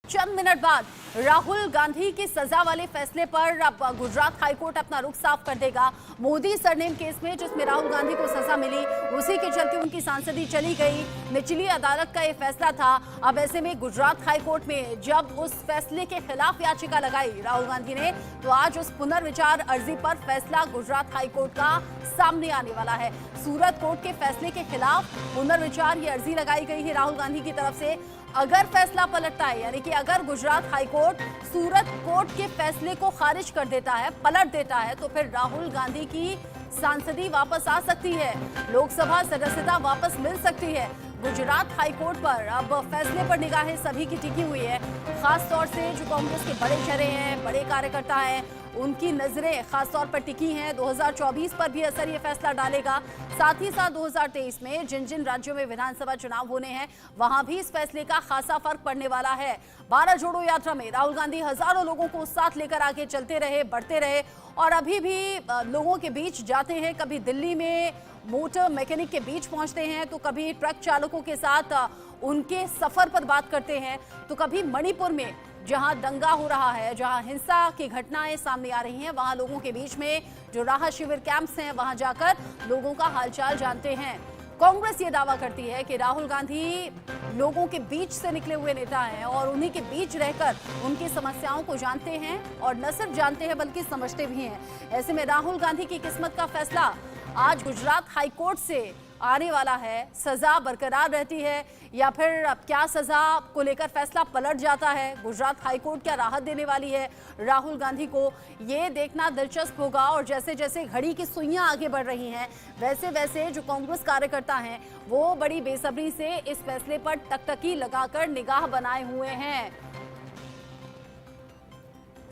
चंद minute बाद राहुल गांधी की सजा वाले फैसले पर अब गुजरात हाईकोर्ट अपना रुख साफ कर देगा। मोदी सरनेम केस में जिसमें राहुल गांधी को सजा मिली, उसी के चलते उनकी सांसदी चली गई। निचली अदालत का यह फैसला था। अब ऐसे में गुजरात हाईकोर्ट में जब उस फैसले के खिलाफ याचिका लगाई राहुल गांधी ने, तो आज उस पुनर्विचार अर्जी पर फैसला गुजरात हाईकोर्ट का सामने आने वाला है। सूरत कोर्ट के फैसले के खिलाफ पुनर्विचार ये अर्जी लगाई गई है राहुल गांधी की तरफ से। अगर फैसला पलटता है, यानी कि अगर गुजरात हाईकोर्ट सूरत कोर्ट के फैसले को खारिज कर देता है, पलट देता है, तो फिर राहुल गांधी की सांसदी वापस आ सकती है, लोकसभा सदस्यता वापस मिल सकती है। गुजरात हाईकोर्ट पर अब फैसले पर निगाहें सभी की टिकी हुई है। खास तौर से जो कांग्रेस के बड़े चेहरे हैं, बड़े कार्यकर्ता हैं, उनकी नजरें खास तौर पर टिकी हैं। 2024 पर भी असर ये फैसला डालेगा। साथ ही साथ 2023 में जिन जिन राज्यों में विधानसभा चुनाव होने हैं, वहां भी इस फैसले का खासा फर्क पड़ने वाला है। भारत जोड़ो यात्रा में राहुल गांधी हजारों लोगों को साथ लेकर आगे चलते रहे, बढ़ते रहे और अभी भी लोगों के बीच जाते हैं। कभी दिल्ली में मोटर मैकेनिक के बीच पहुंचते हैं, तो कभी ट्रक चालकों के साथ उनके सफर पर बात करते हैं, तो कभी मणिपुर में जहां दंगा हो रहा है, जहां हिंसा की घटनाएं सामने आ रही हैं, वहां लोगों के बीच में जो राहत शिविर कैंप्स हैं, वहां जाकर लोगों का हालचाल जानते हैं। कांग्रेस ये दावा करती है कि राहुल गांधी लोगों के बीच से निकले हुए नेता हैं और उन्हीं के बीच रहकर उनकी समस्याओं को जानते हैं और न सिर्फ जानते हैं बल्कि समझते भी हैं। ऐसे में राहुल गांधी की किस्मत का फैसला आज गुजरात हाईकोर्ट से आने वाला है। सजा बरकरार रहती है या फिर अब क्या सजा को लेकर फैसला पलट जाता है, गुजरात हाईकोर्ट क्या राहत देने वाली है राहुल गांधी को, ये देखना दिलचस्प होगा। और जैसे जैसे घड़ी की सुइयां आगे बढ़ रही हैं, वैसे वैसे जो कांग्रेस कार्यकर्ता हैं वो बड़ी बेसब्री से इस फैसले पर टकटकी लगाकर निगाह बनाए हुए हैं।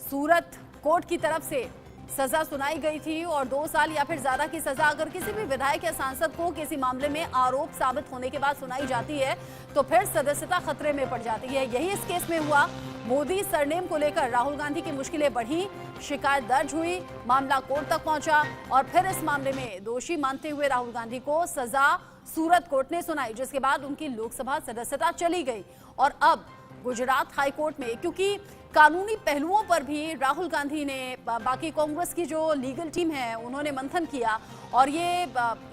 सूरत कोर्ट की तरफ से सजा सुनाई गई थी और 2 साल या फिर ज्यादा की सजा अगर किसी भी विधायक या सांसद को किसी मामले में आरोप साबित होने के बाद सुनाई जाती है, तो फिर सदस्यता खतरे में पड़ जाती है। यही इस केस में हुआ। मोदी सरनेम को लेकर राहुल गांधी की मुश्किलें बढ़ी, शिकायत दर्ज हुई, मामला कोर्ट तक पहुंचा और फिर इस मामले में दोषी मानते हुए राहुल गांधी को सजा सूरत कोर्ट ने सुनाई, जिसके बाद उनकी लोकसभा सदस्यता चली गई। और अब गुजरात हाईकोर्ट में क्योंकि कानूनी पहलुओं पर भी राहुल गांधी ने, बाकी कांग्रेस की जो लीगल टीम है, उन्होंने मंथन किया और ये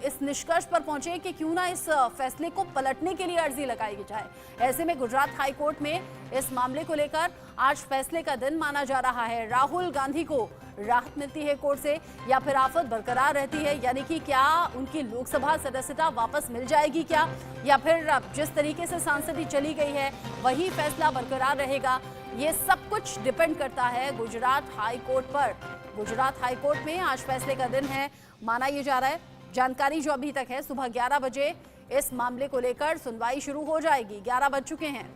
इस निष्कर्ष पर पहुंचे कि क्यों ना इस फैसले को पलटने के लिए अर्जी लगाई जाए। ऐसे में गुजरात हाईकोर्ट में इस मामले को लेकर आज फैसले का दिन माना जा रहा है। राहुल गांधी को राहत मिलती है कोर्ट से या फिर आफत बरकरार रहती है, यानी कि क्या उनकी लोकसभा सदस्यता वापस मिल जाएगी क्या, या फिर जिस तरीके से सांसदी चली गई है वही फैसला बरकरार रहेगा। ये सब कुछ डिपेंड करता है गुजरात हाईकोर्ट पर। गुजरात हाईकोर्ट में आज फैसले का दिन है, माना यह जा रहा है। जानकारी जो अभी तक है, सुबह 11 बजे इस मामले को लेकर सुनवाई शुरू हो जाएगी। 11 बज चुके हैं।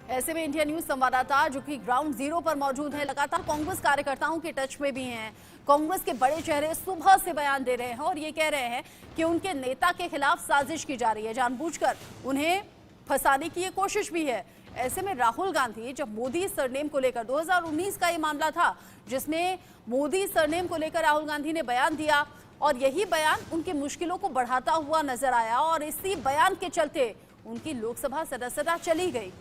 ऐसे में इंडिया न्यूज संवाददाता जो कि ग्राउंड जीरो पर मौजूद है, लगातार कांग्रेस कार्यकर्ताओं के टच में भी हैं। कांग्रेस के बड़े चेहरे सुबह से बयान दे रहे हैं और ये कह रहे हैं कि उनके नेता के खिलाफ साजिश की जा रही है, जानबूझकर उन्हें फंसाने की ये कोशिश भी है। ऐसे में राहुल गांधी जब मोदी सरनेम को लेकर 2019 का ये मामला था, जिसमें मोदी सरनेम को लेकर राहुल गांधी ने बयान दिया और यही बयान उनकी मुश्किलों को बढ़ाता हुआ नजर आया और इसी बयान के चलते उनकी लोकसभा सदस्यता चली गई।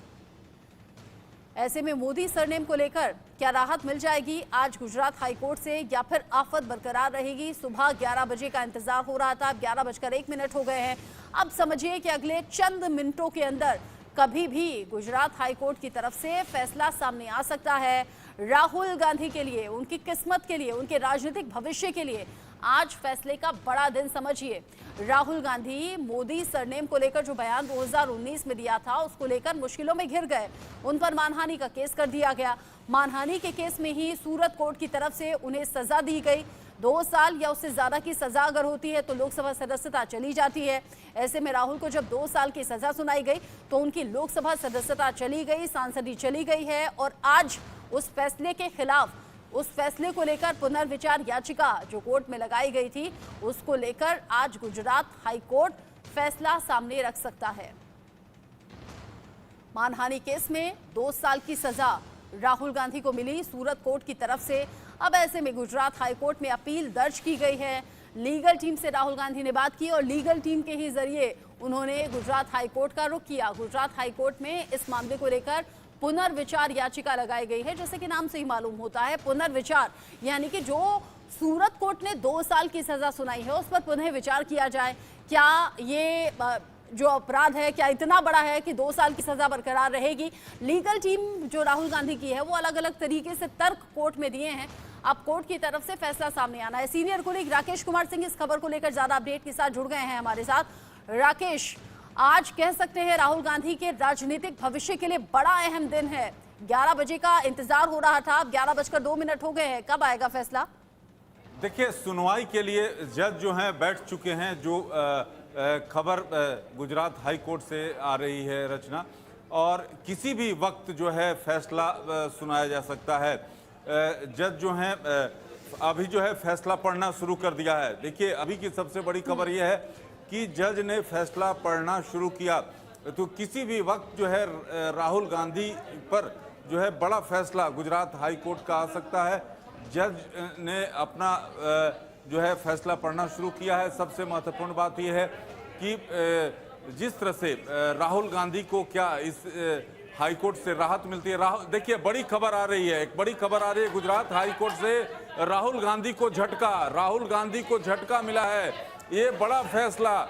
ऐसे में मोदी सरनेम को लेकर क्या राहत मिल जाएगी आज गुजरात हाईकोर्ट से या फिर आफत बरकरार रहेगी? सुबह 11 बजे का इंतजार हो रहा था, अब 11:01 हो गए हैं। अब समझिए कि अगले चंद मिनटों के अंदर कभी भी गुजरात हाईकोर्ट की तरफ से फैसला सामने आ सकता है। राहुल गांधी के लिए, उनकी किस्मत के लिए, उनके राजनीतिक भविष्य के लिए आज फैसले का बड़ा दिन समझिए। राहुल गांधी मोदी सरनेम को लेकर जो बयान 2019 में दिया था, उसको लेकर मुश्किलों में घिर गए। उन पर मानहानि का केस कर दिया गया। मानहानि के केस में ही सूरत कोर्ट की तरफ से उन्हें सजा दी गई। 2 साल या उससे ज्यादा की सजा अगर होती है तो लोकसभा सदस्यता चली जाती है। ऐसे में राहुल को जब 2 साल की सजा सुनाई गई तो उनकी लोकसभा सदस्यता चली गई, सांसदी चली गई है। और आज उस फैसले के खिलाफ, उस फैसले को लेकर पुनर्विचार याचिका जो कोर्ट में लगाई गई थी, उसको लेकर आज गुजरात हाईकोर्ट फैसला सामने रख सकता है। मानहानि केस में 2 साल की सजा राहुल गांधी को मिली सूरत कोर्ट की तरफ से। अब ऐसे में गुजरात हाईकोर्ट में अपील दर्ज की गई है। लीगल टीम से राहुल गांधी ने बात की और लीगल टीम के ही जरिए उन्होंने गुजरात हाईकोर्ट का रुख किया। गुजरात हाईकोर्ट में इस मामले को लेकर पुनर्विचार याचिका लगाई गई है। जैसे कि नाम से ही मालूम होता है, पुनर्विचार यानी कि जो सूरत कोर्ट ने 2 साल की सजा सुनाई है उस पर पुनः विचार किया जाए। क्या ये जो अपराध है क्या इतना बड़ा है कि 2 साल की सजा बरकरार रहेगी? लीगल टीम जो राहुल गांधी की है वो अलग अलग तरीके से तर्क कोर्ट में दिए हैं। अब कोर्ट की तरफ से फैसला सामने आना है। सीनियर कोलीग राकेश कुमार सिंह इस खबर को लेकर ज्यादा अपडेट के साथ जुड़ गए हैं हमारे साथ। राकेश, आज कह सकते हैं राहुल गांधी के राजनीतिक भविष्य के लिए बड़ा अहम दिन है। 11 बजे का इंतजार हो रहा था, अब 11:02 हो गए हैं। कब आएगा फैसला? देखिए, सुनवाई के लिए जज जो हैं बैठ चुके हैं। जो खबर गुजरात हाई कोर्ट से आ रही है रचना, और किसी भी वक्त जो है फैसला सुनाया जा सकता है। जज जो हैं अभी जो है फैसला पढ़ना शुरू कर दिया है। देखिए, अभी की सबसे बड़ी खबर यह है कि जज ने फैसला पढ़ना शुरू किया, तो किसी भी वक्त जो है राहुल गांधी पर जो है बड़ा फैसला गुजरात हाई कोर्ट का आ सकता है। जज ने अपना जो है फैसला पढ़ना शुरू किया है। सबसे महत्वपूर्ण बात यह है कि जिस तरह से राहुल गांधी को क्या इस हाई कोर्ट से राहत मिलती है। देखिए, बड़ी खबर आ रही है, एक बड़ी खबर आ रही है गुजरात हाई कोर्ट से। राहुल गांधी को झटका मिला है। ये बड़ा फैसला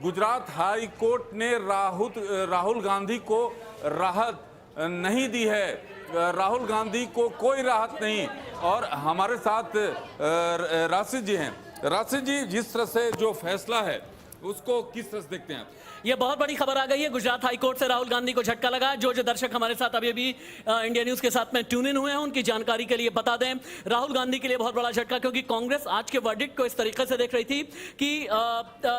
गुजरात हाई कोर्ट ने राहुल गांधी को राहत नहीं दी है। राहुल गांधी को कोई राहत नहीं। और हमारे साथ राशिद जी हैं। राशिद जी, जिस तरह से जो फैसला है उसको किस तरह से देखते हैं आप? ये बहुत बड़ी खबर आ गई है। गुजरात हाईकोर्ट से राहुल गांधी को झटका लगा। जो दर्शक हमारे साथ अभी अभी इंडिया न्यूज के साथ में ट्यून इन हुए हैं उनकी जानकारी के लिए बता दें, राहुल गांधी के लिए बहुत बड़ा झटका, क्योंकि कांग्रेस आज के वर्डिक्ट को इस तरीके से देख रही थी कि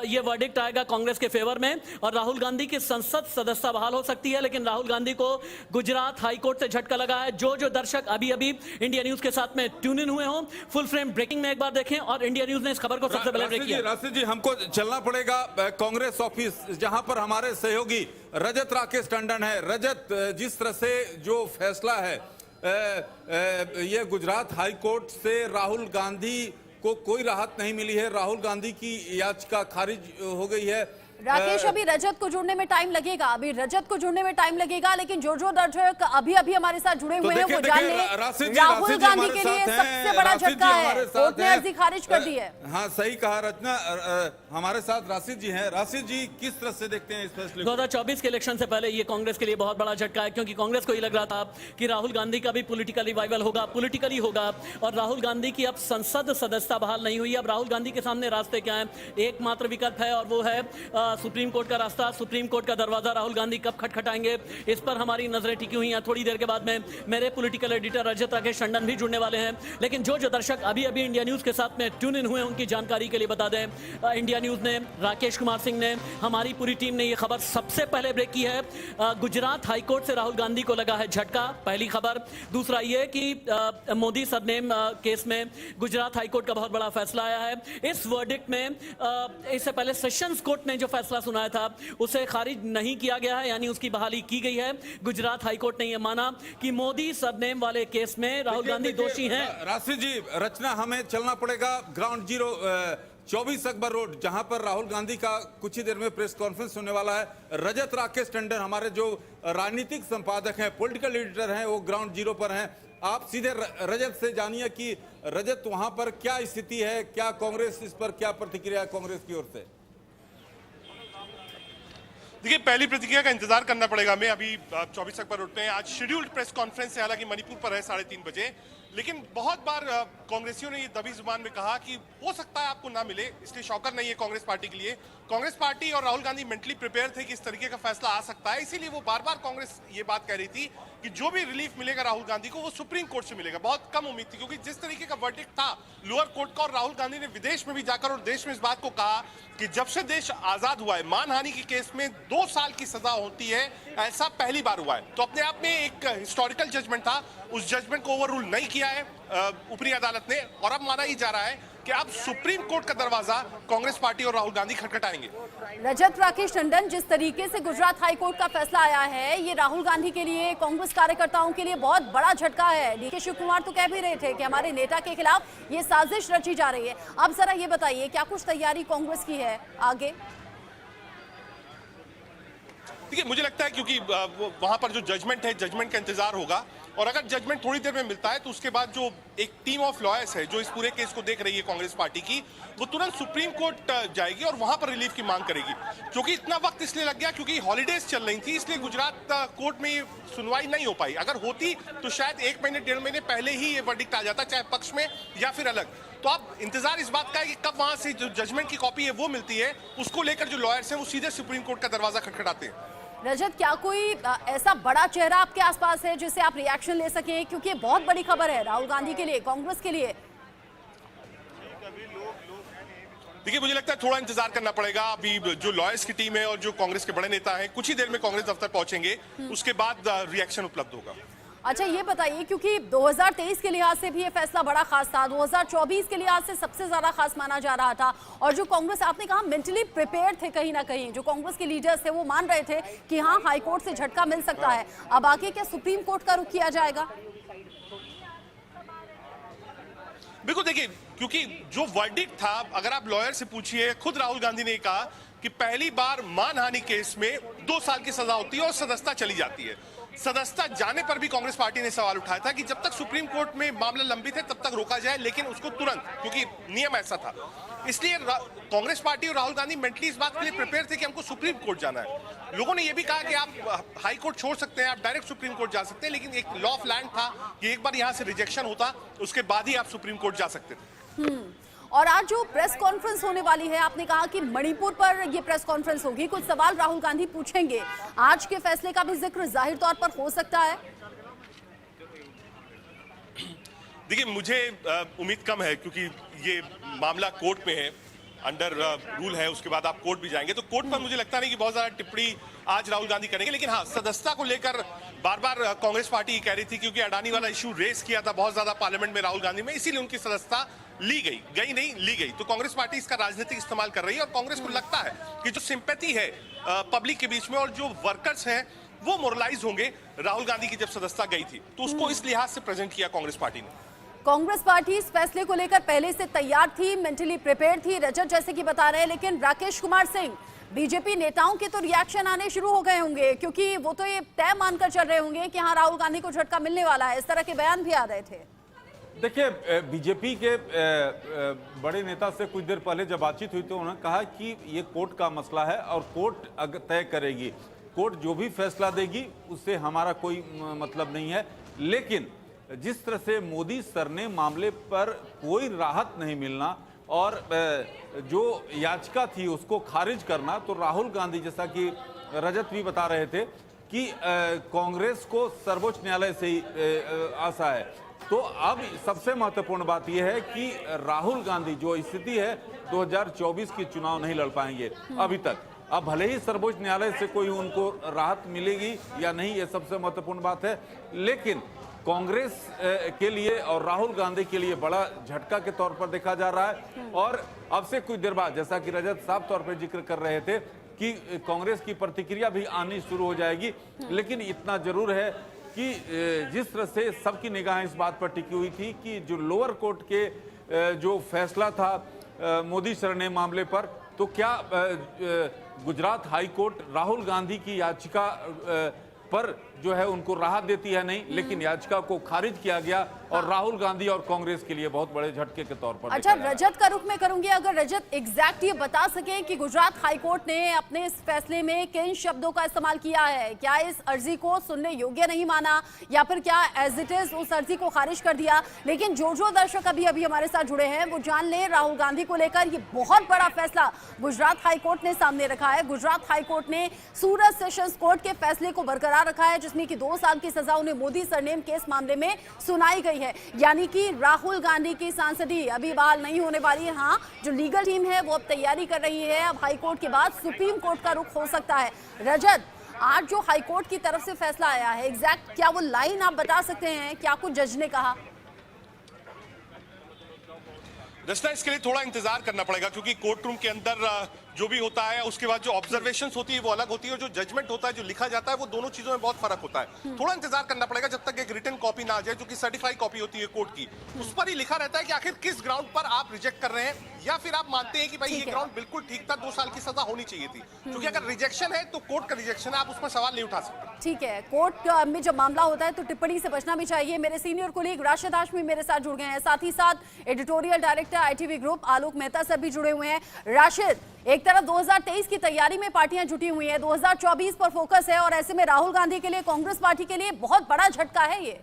ये वर्डिक्ट आएगा कांग्रेस के फेवर में और राहुल गांधी की संसद सदस्यता बहाल हो सकती है। लेकिन राहुल गांधी को गुजरात हाईकोर्ट से झटका लगा है। जो दर्शक अभी अभी इंडिया न्यूज के साथ में ट्यून इन हुए हों, फुल फ्रेम ब्रेकिंग में एक बार देखें। और इंडिया न्यूज ने इस खबर को सबसे पहले ब्रेक किया। राशिद जी, हमको चलना पड़ेगा कांग्रेस ऑफिस, जहां पर हमारे सहयोगी रजत राकेश टंडन है। रजत, जिस तरह से जो फैसला है ये गुजरात हाई कोर्ट से राहुल गांधी को कोई राहत नहीं मिली है। राहुल गांधी की याचिका खारिज हो गई है। राकेश, अभी रजत को जुड़ने में टाइम लगेगा, लेकिन जो दर्शक अभी अभी हमारे साथ जुड़े हुए हैं वो जान ले, राहुल गांधी के लिए सबसे बड़ा झटका है। कोर्ट ने अर्जी खारिज कर दी है। हाँ, सही कहा रचना। हमारे साथ राशिद जी हैं। राशिद जी, किस तरह से देखते हैं इस फैसले को? 2024 के इलेक्शन से पहले ये कांग्रेस के लिए बहुत बड़ा झटका है, क्योंकि कांग्रेस को ये लग रहा था कि राहुल गांधी का भी पॉलिटिकल रिवाइवल होगा, पॉलिटिकली होगा। और राहुल गांधी की अब संसद सदस्यता बहाल नहीं हुई। अब राहुल गांधी के सामने रास्ते क्या है? एकमात्र विकल्प है और वो है सुप्रीम कोर्ट का रास्ता, सुप्रीम कोर्ट का दरवाजा। राहुल गांधी कब खटखटाएंगे, इस पर हमारी नजरें टिकी हुई हैं। थोड़ी देर के बाद में मेरे पॉलिटिकल एडिटर रजत राकेश टंडन भी जुड़ने वाले हैं। लेकिन जो दर्शक अभी अभी इंडिया न्यूज के साथ में ट्यून इन हुए उनकी जानकारी के लिए बता दें, इंडिया न्यूज ने, राकेश कुमार सिंह ने, हमारी पूरी टीम ने यह खबर सबसे पहले ब्रेक की है। गुजरात हाईकोर्ट से राहुल गांधी को लगा है झटका, पहली खबर। दूसरा ये कि मोदी सरनेम केस में गुजरात हाईकोर्ट का बहुत बड़ा फैसला आया है। इस वर्डिक्ट में इससे पहले सेशंस कोर्ट ने जो फैसला सुनाया था उसे खारिज नहीं किया गया है, यानी उसकी बहाली की गई है। गुजरात हाईकोर्ट ने यह माना कि मोदी सरनेम वाले केस में राहुल गांधी दोषी हैं। राशिद जी, रचना, हमें चलना पड़ेगा ग्राउंड जीरो 24 अकबर रोड, जहां पर राहुल गांधी का कुछ ही देर में प्रेस कॉन्फ्रेंस होने वाला है। रजत राकेश टंडन, हमारे जो राजनीतिक संपादक हैं, पॉलिटिकल एडिटर हैं, वो ग्राउंड जीरो पर हैं। आप सीधे रजत से जानिए कि रजत, वहां पर क्या स्थिति है, क्या कांग्रेस इस पर क्या प्रतिक्रिया है कांग्रेस की ओर से? देखिए, पहली प्रतिक्रिया का इंतजार करना पड़ेगा हमें। अभी 24 अकबर रोड पे आज शेड्यूल्ड प्रेस कॉन्फ्रेंस है, हालांकि मणिपुर पर है 3:30 बजे। लेकिन बहुत बार कांग्रेसियों ने ये दबी जुबान में कहा कि हो सकता है आपको ना मिले, इसलिए शॉकर नहीं है कांग्रेस पार्टी के लिए। कांग्रेस पार्टी और राहुल गांधी मेंटली प्रिपेयर थे कि इस तरीके का फैसला आ सकता है, इसीलिए वो बार बार कांग्रेस ये बात कह रही थी कि जो भी रिलीफ मिलेगा राहुल गांधी को वो सुप्रीम कोर्ट से मिलेगा। बहुत कम उम्मीद थी, क्योंकि जिस तरीके का वर्डिक्ट था लोअर कोर्ट का, और राहुल गांधी ने विदेश में भी जाकर और देश में इस बात को कहा कि जब से देश आजाद हुआ है मानहानि के केस में 2 साल की सजा होती है, ऐसा पहली बार हुआ है। तो अपने आप में एक हिस्टोरिकल जजमेंट था, उस जजमेंट को ओवररूल नहीं किया है ऊपरी अदालत ने। और अब माना ही जा रहा है कि अब सुप्रीम कोर्ट का दरवाजा कांग्रेस पार्टी और राहुल गांधी खटखटाएंगे। रजत राकेश टंडन, जिस तरीके से गुजरात हाईकोर्ट का फैसला आया है, ये राहुल गांधी के लिए, कांग्रेस कार्यकर्ताओं के लिए बहुत बड़ा झटका है। डीके शिव कुमार तो कह भी रहे थे कि हमारे नेता के खिलाफ ये साजिश रची जा रही है। अब जरा ये बताइए, क्या कुछ तैयारी कांग्रेस की है आगे? देखिए, मुझे लगता है क्योंकि वहां पर जो जजमेंट है, जजमेंट का इंतजार होगा, और अगर जजमेंट थोड़ी देर में मिलता है तो उसके बाद जो एक टीम ऑफ लॉयर्स है जो इस पूरे केस को देख रही है कांग्रेस पार्टी की, वो तुरंत सुप्रीम कोर्ट जाएगी और वहां पर रिलीफ की मांग करेगी। क्योंकि इतना वक्त इसलिए लग गया क्योंकि हॉलीडेज चल रही थी, इसलिए गुजरात कोर्ट में ये सुनवाई नहीं हो पाई। अगर होती तो शायद 1 महीने 1.5 महीने पहले ही ये वर्डिक्ट आ जाता, चाहे पक्ष में या फिर अलग। तो अब इंतजार इस बात का है कि कब वहां से जो जजमेंट की कॉपी है वो मिलती है, उसको लेकर जो लॉयर्स हैं वो सीधे सुप्रीम कोर्ट का दरवाजा खटखटाते हैं। रजत, क्या कोई ऐसा बड़ा चेहरा आपके आसपास है जिससे आप रिएक्शन ले सकें, क्योंकि ये बहुत बड़ी खबर है राहुल गांधी के लिए, कांग्रेस के लिए? देखिए, मुझे लगता है थोड़ा इंतजार करना पड़ेगा। अभी जो लॉयर्स की टीम है और जो कांग्रेस के बड़े नेता हैं कुछ ही देर में कांग्रेस दफ्तर पहुंचेंगे, उसके बाद रिएक्शन उपलब्ध होगा। अच्छा, ये बताइए, क्योंकि 2023 के लिहाज से भी ये फैसला बड़ा खास था, 2024 के लिहाज से सबसे ज्यादा खास माना जा रहा था, और जो कांग्रेस, आपने कहा मेंटली प्रिपेयर थे, कहीं ना कहीं जो कांग्रेस के लीडर्स थे वो मान रहे थे कि हाँ हाई कोर्ट से झटका मिल सकता है। अब आगे क्या सुप्रीम कोर्ट का रुख किया जाएगा? बिल्कुल, देखिए, क्योंकि जो वर्डिक्ट था, अगर आप लॉयर से पूछिए, खुद राहुल गांधी ने कहा कि पहली बार मानहानि केस में 2 साल की सजा होती है और सदस्यता चली जाती है। सदस्यता जाने पर भी कांग्रेस पार्टी ने सवाल उठाया था कि जब तक सुप्रीम कोर्ट में मामला लंबित है तब तक रोका जाए, लेकिन उसको तुरंत, क्योंकि नियम ऐसा था। इसलिए कांग्रेस पार्टी और राहुल गांधी मेंटली इस बात के लिए प्रिपेयर थे कि हमको सुप्रीम कोर्ट जाना है। लोगों ने यह भी कहा कि आप हाई कोर्ट छोड़ सकते हैं, आप डायरेक्ट सुप्रीम कोर्ट जा सकते हैं, लेकिन एक लॉ ऑफ लैंड था कि एक बार यहां से रिजेक्शन होता उसके बाद ही आप सुप्रीम कोर्ट जा सकते थे। और आज जो प्रेस कॉन्फ्रेंस होने वाली है, आपने कहा कि मणिपुर पर ये प्रेस कॉन्फ्रेंस होगी, कुछ सवाल राहुल गांधी पूछेंगे, आज के फैसले का भी जिक्र जाहिर तौर पर हो सकता है? देखिए, मुझे उम्मीद कम है क्योंकि ये मामला कोर्ट में है, अंडर रूल है, उसके बाद आप कोर्ट भी जाएंगे, तो कोर्ट पर मुझे लगता नहीं कि बहुत ज्यादा टिप्पणी आज राहुल गांधी करेंगे। लेकिन हाँ, सदस्यता को लेकर बार बार कांग्रेस पार्टी कह रही थी, क्योंकि अडानी वाला इशू रेस किया था बहुत ज्यादा पार्लियामेंट में राहुल गांधी में, इसीलिए उनकी सदस्यता ली गई। तो कांग्रेस पार्टी इसका राजनीतिक इस्तेमाल कर रही है और कांग्रेस को लगता है कि जो सिंपैथी है पब्लिक के बीच में और जो वर्कर्स हैं वो मोरलाइज होंगे राहुल गांधी की जब सदस्यता गई थी, तो उसको इस लिहाज से प्रेजेंट किया कांग्रेस पार्टी ने। कांग्रेस पार्टी इस फैसले को लेकर पहले से तैयार थी, मेंटली प्रिपेयर थी, रजत जैसे कि बता रहे हैं, लेकिन राकेश कुमार सिंह, बीजेपी नेताओं के तो रिएक्शन आने शुरू हो गए होंगे, क्योंकि वो तो ये तय मानकर चल रहे होंगे कि हाँ राहुल गांधी को झटका मिलने वाला है, इस तरह के बयान भी आ रहे थे। देखिए, बीजेपी के बड़े नेता से कुछ देर पहले जब बातचीत हुई तो उन्होंने कहा कि ये कोर्ट का मसला है और कोर्ट तय करेगी, कोर्ट जो भी फैसला देगी उससे हमारा कोई मतलब नहीं है। लेकिन जिस तरह से मोदी सर ने मामले पर कोई राहत नहीं मिलना और जो याचिका थी उसको खारिज करना, तो राहुल गांधी, जैसा कि रजत भी बता रहे थे कि कांग्रेस को सर्वोच्च न्यायालय से ही आशा है। तो अब सबसे महत्वपूर्ण बात यह है कि राहुल गांधी जो स्थिति है 2024 की चुनाव नहीं लड़ पाएंगे अभी तक। अब भले ही सर्वोच्च न्यायालय से कोई उनको राहत मिलेगी या नहीं, ये सबसे महत्वपूर्ण बात है, लेकिन कांग्रेस के लिए और राहुल गांधी के लिए बड़ा झटका के तौर पर देखा जा रहा है। और अब से कुछ देर बाद, जैसा कि रजत साफ तौर पर जिक्र कर रहे थे, कि कांग्रेस की प्रतिक्रिया भी आनी शुरू हो जाएगी। लेकिन इतना जरूर है कि जिस तरह से सबकी निगाहें इस बात पर टिकी हुई थी कि जो लोअर कोर्ट के जो फैसला था मोदी सर ने मामले पर, तो क्या गुजरात हाई कोर्ट राहुल गांधी की याचिका पर जो है उनको राहत देती है? नहीं, लेकिन याचिका को खारिज किया गया और राहुल गांधी और कांग्रेस के लिए बहुत बड़े झटके के तौर पर। अच्छा, रजत का रुख मैं करूंगी, अगर रजत एग्जैक्ट ये बता सके कि गुजरात हाई कोर्ट ने अपने इस फैसले में किन शब्दों का इस्तेमाल किया है, क्या इस अर्जी को सुनने योग्य नहीं माना या फिर क्या एज इट इज उस अर्जी को खारिज कर दिया? लेकिन जो दर्शक अभी हमारे साथ जुड़े हैं वो जान ले, राहुल गांधी को लेकर ये बहुत बड़ा फैसला गुजरात हाई कोर्ट ने सामने रखा है। गुजरात हाई कोर्ट ने सूरत सेशंस कोर्ट के फैसले को बरकरार रखा है, जिसमें कि 2 साल की सजा उन्हें मोदी सरनेम केस मामले में सुनाई गई है। यानी कि राहुल गांधी की सांसदी अभी बहाल नहीं होने वाली है। हाँ, जो लीगल टीम है वो अब तैयारी कर रही है, अब हाई कोर्ट के बाद सुप्रीम कोर्ट का रुख हो सकता है। रजत, आज जो हाई कोर्ट की तरफ से फैसला आया है, एग्जैक्ट क्या वो लाइन आप बता सकते हैं, क्या कुछ जज ने कहा? रचना, इसके लिए थोड़ा इंतजार करना पड़ेगा क्योंकि कोर्ट रूम के अंदर जो भी होता है, उसके बाद जो ऑब्जर्वेशंस होती है वो अलग होती है, और जो जजमेंट होता है, जो लिखा जाता है, वो दोनों चीजों में बहुत फर्क होता है। थोड़ा इंतजार करना पड़ेगा जब तक एक रिटन कॉपी ना आ जाए, जो कि सर्टिफाइड कॉपी होती है कोर्ट की। उस पर ही लिखा रहता है कि आखिर किस ग्राउंड पर आप रिजेक्ट कर रहे हैं, या फिर आप मानते हैं कि भाई ये ग्राउंड बिल्कुल ठीक था, 2 साल की सजा होनी चाहिए थी। क्योंकि अगर रिजेक्शन है तो कोर्ट का रिजेक्शन है, आप उस पर सवाल नहीं उठा सकते। ठीक है, कोर्ट में जब मामला होता है तो टिप्पणी से बचना भी चाहिए। मेरे सीनियर कोलीग राशिद हाशमी मेरे साथ जुड़ गए हैं, साथ ही साथ editorial director ITV group Alok Mehta sir भी जुड़े हुए हैं। राशिद, एक तरफ 2023 की तैयारी में पार्टियां जुटी हुई हैं, 2024 पर फोकस है, और ऐसे में राहुल गांधी के लिए, कांग्रेस पार्टी के लिए बहुत बड़ा झटका है ये।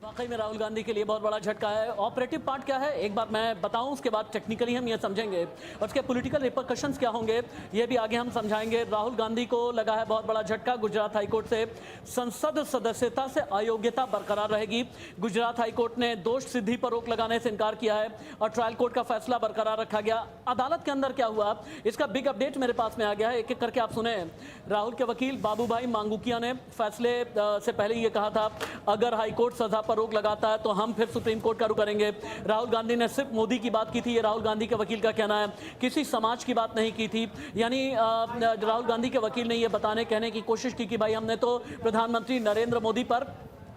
वाकई में राहुल गांधी के लिए बहुत बड़ा झटका है। ऑपरेटिव पार्ट क्या है एक बार मैं बताऊं, उसके बाद टेक्निकली हम ये समझेंगे और उसके पॉलिटिकल रिपरकशंस क्या होंगे ये भी आगे हम समझाएंगे। राहुल गांधी को लगा है बहुत बड़ा झटका, गुजरात हाईकोर्ट से संसद सदस्यता से अयोग्यता बरकरार रहेगी। गुजरात हाईकोर्ट ने दोष सिद्धि पर रोक लगाने से इनकार किया है और ट्रायल कोर्ट का फैसला बरकरार रखा गया। अदालत के अंदर क्या हुआ, इसका बिग अपडेट मेरे पास में आ गया है, एक एक करके आप सुने। राहुल के वकील बाबूभाई मांगूकिया ने फैसले से पहले ये कहा था, अगर हाईकोर्ट सजा पर रोक लगाता है तो हम फिर सुप्रीम कोर्ट का रुख करेंगे। राहुल गांधी ने सिर्फ मोदी की बात की थी, ये राहुल गांधी के वकील का कहना है, किसी समाज की बात नहीं की थी। यानी राहुल गांधी के वकील ने ये कहने की कोशिश की कि भाई हमने तो प्रधानमंत्री नरेंद्र मोदी पर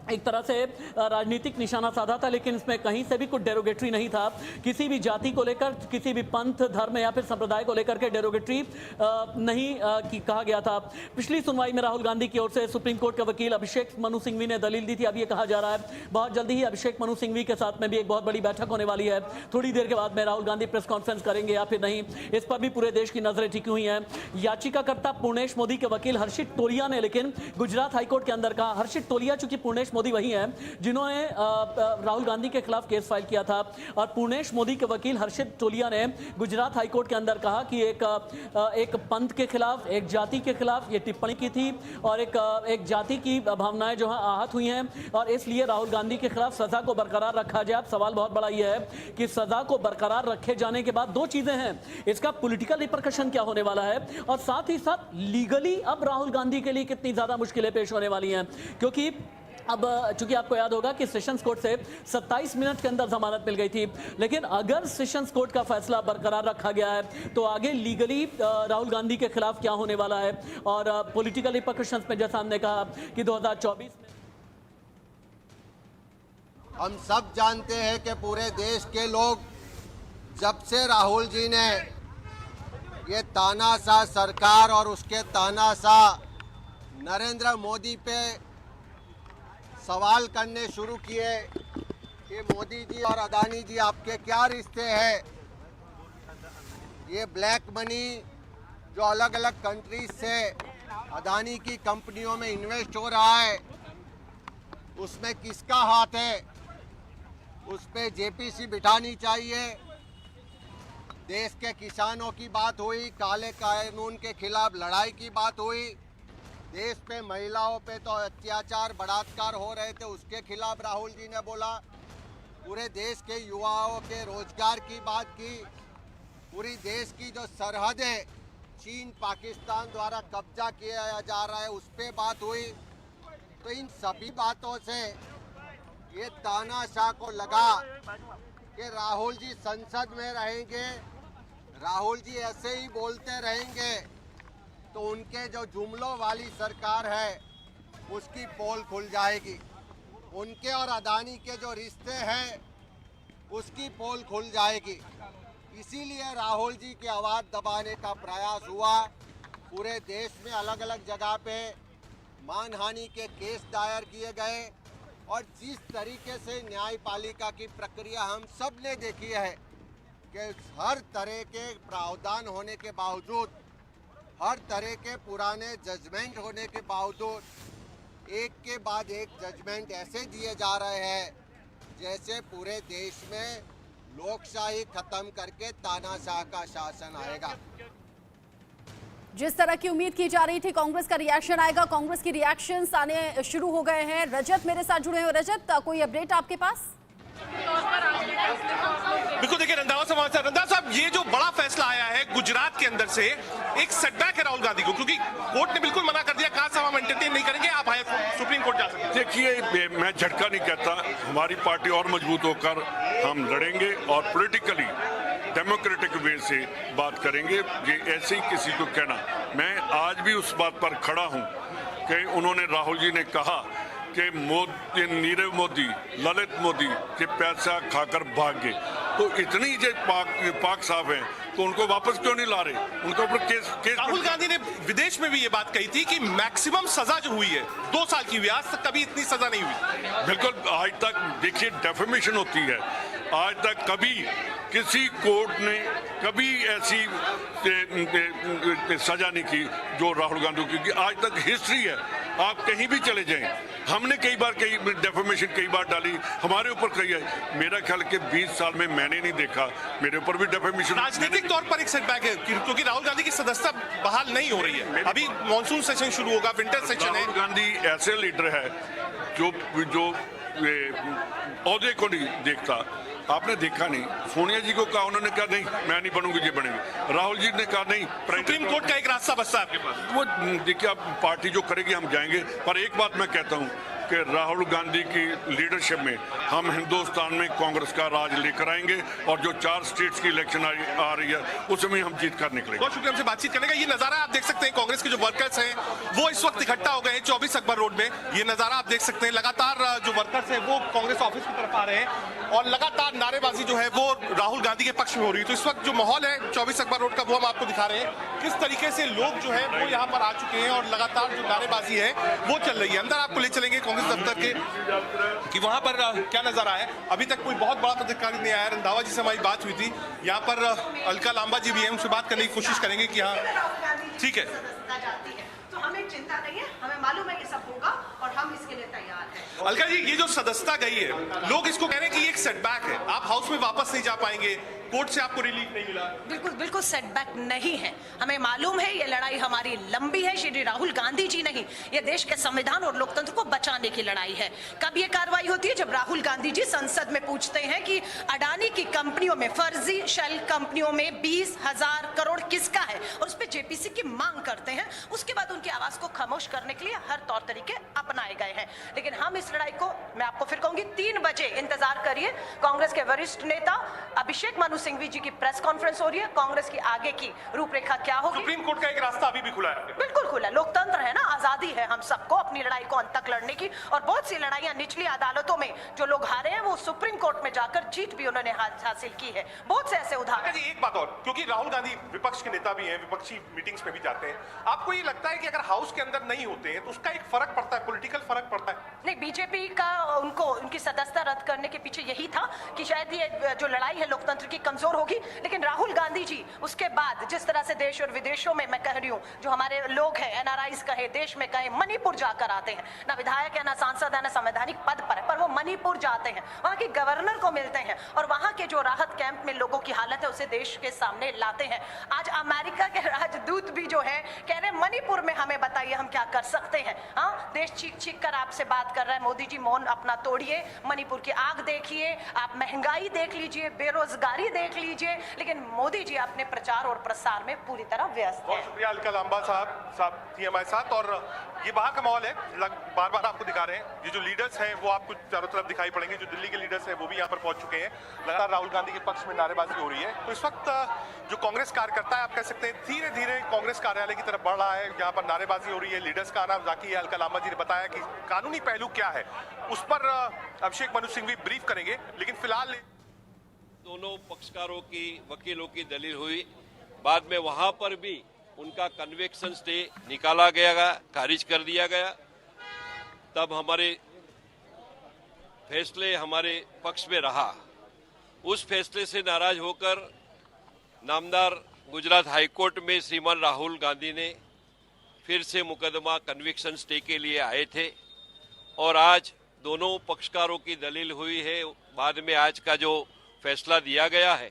एक तरह से राजनीतिक निशाना साधा था, लेकिन इसमें कहीं से भी कुछ डेरोगेटरी नहीं था। किसी भी जाति को लेकर, किसी भी पंथ, धर्म या फिर संप्रदाय को लेकर के डेरोगेटरी नहीं कहा गया था। पिछली सुनवाई में राहुल गांधी की ओर से सुप्रीम कोर्ट के वकील अभिषेक मनु सिंघवी ने दलील दी थी। अब ये कहा जा रहा है बहुत जल्दी ही अभिषेक मनु सिंघवी के साथ में भी एक बहुत बड़ी बैठक होने वाली है। थोड़ी देर के बाद में राहुल गांधी प्रेस कॉन्फ्रेंस करेंगे या फिर नहीं, इस पर भी पूरे देश की नजरें टिकी हुई हैं। याचिकाकर्ता पूर्णेश मोदी के वकील हर्षित टोलिया ने लेकिन गुजरात हाईकोर्ट के अंदर कहा, हर्षित टोलिया चूंकि पूर्णेश मोदी वही हैं जिन्होंने राहुल गांधी के खिलाफ केस फाइल किया था, और पूर्णेश मोदी के वकील हर्षित टोलिया ने गुजरात हाईकोर्ट के अंदर कहा कि एक पंथ के खिलाफ, एक जाति के खिलाफ ये टिप्पणी की थी और एक जाति की भावनाएं जो है आहत हुई हैं, और इसलिए राहुल गांधी के खिलाफ सजा को बरकरार रखा जाए। अब सवाल बहुत बड़ा यह है कि सजा को बरकरार रखे जाने के बाद दो चीजें हैं, इसका पॉलिटिकल रिपरकशन क्या होने वाला है, और साथ ही साथ लीगली अब राहुल गांधी के लिए कितनी ज्यादा मुश्किलें पेश होने वाली हैं। क्योंकि अब चूंकि आपको याद होगा कि सेशंस कोर्ट से 27 मिनट के अंदर जमानत मिल गई थी, लेकिन अगर सेशंस कोर्ट का फैसला बरकरार रखा गया है तो आगे लीगली राहुल गांधी के खिलाफ क्या होने वाला है, और पॉलिटिकल रिपरकशंस में जैसा हमने कहा कि 2024 में हम सब जानते हैं कि पूरे देश के लोग जब से राहुल जी ने ये तानाशाह सरकार और उसके तानाशाह नरेंद्र मोदी पे सवाल करने शुरू किए कि मोदी जी और अदानी जी आपके क्या रिश्ते हैं, ये ब्लैक मनी जो अलग अलग कंट्रीज से अदानी की कंपनियों में इन्वेस्ट हो रहा है उसमें किसका हाथ है, उस पे जेपीसी बिठानी चाहिए। देश के किसानों की बात हुई, काले कानून के खिलाफ लड़ाई की बात हुई, देश पे महिलाओं पे तो अत्याचार बलात्कार हो रहे थे उसके खिलाफ राहुल जी ने बोला, पूरे देश के युवाओं के रोजगार की बात की, पूरी देश की जो सरहदें चीन पाकिस्तान द्वारा कब्जा किया जा रहा है उस पे बात हुई। तो इन सभी बातों से ये तानाशाह को लगा कि राहुल जी संसद में रहेंगे, राहुल जी ऐसे ही बोलते रहेंगे तो उनके जो जुमलों वाली सरकार है उसकी पोल खुल जाएगी, उनके और अदानी के जो रिश्ते हैं उसकी पोल खुल जाएगी। इसीलिए राहुल जी की आवाज़ दबाने का प्रयास हुआ। पूरे देश में अलग अलग जगह पे मानहानि के केस दायर किए गए, और जिस तरीके से न्यायपालिका की प्रक्रिया हम सब ने देखी है कि हर तरह के प्रावधान होने के बावजूद, हर तरह के पुराने जजमेंट होने के बावजूद एक के बाद एक जजमेंट ऐसे दिए जा रहे हैं जैसे पूरे देश में लोकशाही खत्म करके तानाशाह का शासन आएगा। जिस तरह की उम्मीद की जा रही थी कांग्रेस का रिएक्शन आएगा, कांग्रेस की रिएक्शंस आने शुरू हो गए हैं। रजत मेरे साथ जुड़े हैं। रजत, कोई अपडेट आपके पास? बिल्कुल, देखिए रंधावा साहब, ये जो बड़ा फैसला आया है गुजरात के अंदर से, एक सेटबैक है राहुल गांधी को, क्योंकि कोर्ट ने बिल्कुल मना कर दिया, कहा साहब हम एंटरटेन नहीं करेंगे, आप सुप्रीम कोर्ट जा सकते हैं। देखिए, मैं झटका नहीं कहता, हमारी पार्टी और मजबूत होकर हम लड़ेंगे और पॉलिटिकली डेमोक्रेटिक वे से बात करेंगे। ये ऐसे ही किसी को कहना, मैं आज भी उस बात पर खड़ा हूं कि उन्होंने, राहुल जी ने कहा कि नीरव मोदी, ललित मोदी के पैसा खाकर भाग गए, तो इतनी जो पाक साफ है तो उनको वापस क्यों नहीं ला रहे? उनके ऊपर केस राहुल गांधी ने विदेश में भी ये बात कही थी कि मैक्सिमम सजा जो हुई है 2 साल की हुई, आज तक कभी इतनी सजा नहीं हुई। बिल्कुल, आज तक देखिए डेफेमेशन होती है, आज तक कभी किसी कोर्ट ने कभी ऐसी सजा नहीं की जो राहुल गांधी की। आज तक हिस्ट्री है, आप कहीं भी चले जाएं, हमने कई बार डेफेमेशन कई बार डाली, हमारे ऊपर कही है। मेरा ख्याल के 20 साल में मैंने नहीं देखा मेरे ऊपर भी डेफेमेशन। राजनीतिक तौर पर एक सेटबैक है क्योंकि राहुल गांधी की सदस्यता बहाल नहीं हो रही है। अभी मॉनसून सेशन शुरू होगा, विंटर सेशन है। राहुल गांधी ऐसे लीडर है जो औहदे को नहीं देखता। आपने देखा नहीं, सोनिया जी को कहा, उन्होंने कहा नहीं मैं नहीं बनूंगी, ये बनेंगे। राहुल जी ने कहा नहीं, सुप्रीम कोर्ट का एक रास्ता बचता है आपके पास। वो देखिए, आप पार्टी जो करेगी हम जाएंगे, पर एक बात मैं कहता हूं कि राहुल गांधी की लीडरशिप में हम हिंदुस्तान में कांग्रेस का राज लेकर आएंगे और जो 4 स्टेट्स की इलेक्शन आ रही है उसमें हम जीत कर निकलेंगे। बहुत शुक्रिया हमसे बातचीत करने का। ये नजारा आप देख सकते हैं, कांग्रेस के जो वर्कर्स हैं वो इस वक्त इकट्ठा हो गए हैं 24 अकबर रोड में। ये नजारा आप देख सकते हैं, लगातार जो वर्कर्स हैं वो कांग्रेस ऑफिस की तरफ आ रहे हैं और लगातार नारेबाजी जो है वो राहुल गांधी के पक्ष में हो रही है। तो इस वक्त जो माहौल है 24 अकबर रोड का वो हम आपको दिखा रहे हैं, किस तरीके से लोग जो है वो यहाँ पर आ चुके हैं और लगातार जो नारेबाजी है वो चल रही है। अंदर आपको ले चलेंगे कांग्रेस दफ्तर के कि वहां पर क्या नजारा है। अभी तक कोई बहुत बड़ा पदाधिकारी नहीं आया। रंधावा जी से हमारी बात हुई थी, यहाँ पर अलका लांबा जी भी हैं, उनसे बात करने की कोशिश करेंगे कि हाँ ठीक है। तो हमें चिंता नहीं है, हमें मालूम है ये सब होगा और हम इसके लिए तैयार हैं। अलका जी, ये जो सदस्यता गई है, लोग इसको कह रहे हैं कि ये एक सेटबैक है, आप हाउस में वापस नहीं जा पाएंगे, कोर्ट से आपको रिलीफ नहीं मिला। बिल्कुल बिल्कुल सेटबैक नहीं है, हमें मालूम है ये लड़ाई हमारी लंबी है। श्री राहुल गांधी जी नहीं, ये देश के संविधान और लोकतंत्र को बचाने की लड़ाई है। कब ये कार्रवाई होती है? जब राहुल गांधी जी संसद में पूछते हैं कि अडानी की कंपनियों में, फर्जी शेल कंपनियों में 20,000 करोड़ किसका है, और उस पर जेपीसी की मांग करते हैं। उसके बाद उनकी आवाज को खामोश करने के लिए हर तौर तरीके अपनाए गए हैं। लेकिन हम इस लड़ाई को, मैं आपको फिर कहूंगी, 3 बजे इंतजार करिए। कांग्रेस के वरिष्ठ नेता अभिषेक मनु सिंघवी जी की प्रेस कॉन्फ्रेंस हो रही है। कांग्रेस की आगे की रूपरेखा क्या होगी? सुप्रीम कोर्ट का एक रास्ता अभी भी खुला है। बिल्कुल खुला, लोकतंत्र है ना, आजादी है हम सबको अपनी लड़ाई को अंत तक लड़ने की। और बहुत सी लड़ाइयां निचली अदालतों में जो लोग हारे हैं वो सुप्रीम कोर्ट में जाकर जीत भी उन्होंने हासिल की है। बहुत से ऐसे उदाहरण। एक बात और, क्योंकि राहुल गांधी विपक्ष के नेता भी हैं, विपक्षी मीटिंग्स में भी जाते हैं, आपको ये लगता है कि अगर हाउस के अंदर नहीं होते हैं तो उसका एक फर्क पड़ता है, पॉलिटिकल फर्क पड़ता है? नहीं, बीजेपी का उनकी सदस्यता रद्द करने के पीछे यही था कि शायद ये जो लड़ाई है लोकतंत्र की कमजोर होगी। लेकिन राहुल गांधी जी उसके बाद जिस तरह से देश और विदेशों में, मैं कह रही हूँ, जो हमारे लोग हैं, एनआरआईज कहे, देश में कहे, मणिपुर जाकर आते हैं, ना विधायक है, ना सांसद है, ना संवैधानिक पद पर है, पर वो मणिपुर जाते हैं, वहां के गवर्नर को मिलते हैं और वहां के जो राहत कैंप में लोगों की हालत है उसे देश के सामने लाते हैं। आज अमेरिका के राजदूत भी जो है कह रहे हैं मणिपुर में हमें बताइए हम क्या कर सकते हैं। हाँ, देश चीख चीख कर आपसे बात कर रहा है, मोदी जी मौन अपना तोड़िए, मणिपुर की आग देखिए, आप महंगाई देख लीजिए, बेरोजगारी देख लीजिए, लेकिन मोदी जी अपने प्रचार और प्रसार में पूरी तरह व्यस्त हैं। बहुत शुक्रिया अलका लांबा साहब थी हमारे साथ। और ये बाहर का माहौल है, बार बार आपको दिखा रहे हैं, ये जो लीडर्स हैं वो आपको चारों तरफ दिखाई पड़ेंगे। जो दिल्ली के लीडर्स हैं वो भी यहाँ पर पहुंच चुके हैं। लगातार राहुल गांधी के पक्ष में नारेबाजी हो रही है। तो इस वक्त जो कांग्रेस कार्यकर्ता है, आप कह सकते हैं धीरे धीरे कांग्रेस कार्यालय की तरफ बढ़ रहा है। यहाँ पर नारेबाजी हो रही है, लीडर्स का आना बाकी है। अलका लांबा जी ने बताया कि कानूनी पहलू क्या है उस पर अभिषेक मनु सिंघवी ब्रीफ करेंगे। लेकिन फिलहाल दोनों पक्षकारों की, वकीलों की दलील हुई, बाद में वहां पर भी उनका कन्विक्शन स्टे निकाला गया, खारिज कर दिया गया। तब हमारे फैसले हमारे पक्ष में रहा। उस फैसले से नाराज होकर नामदार गुजरात हाईकोर्ट में श्रीमान राहुल गांधी ने फिर से मुकदमा कन्विक्शन स्टे के लिए आए थे और आज दोनों पक्षकारों की दलील हुई है। बाद में आज का जो फैसला दिया गया है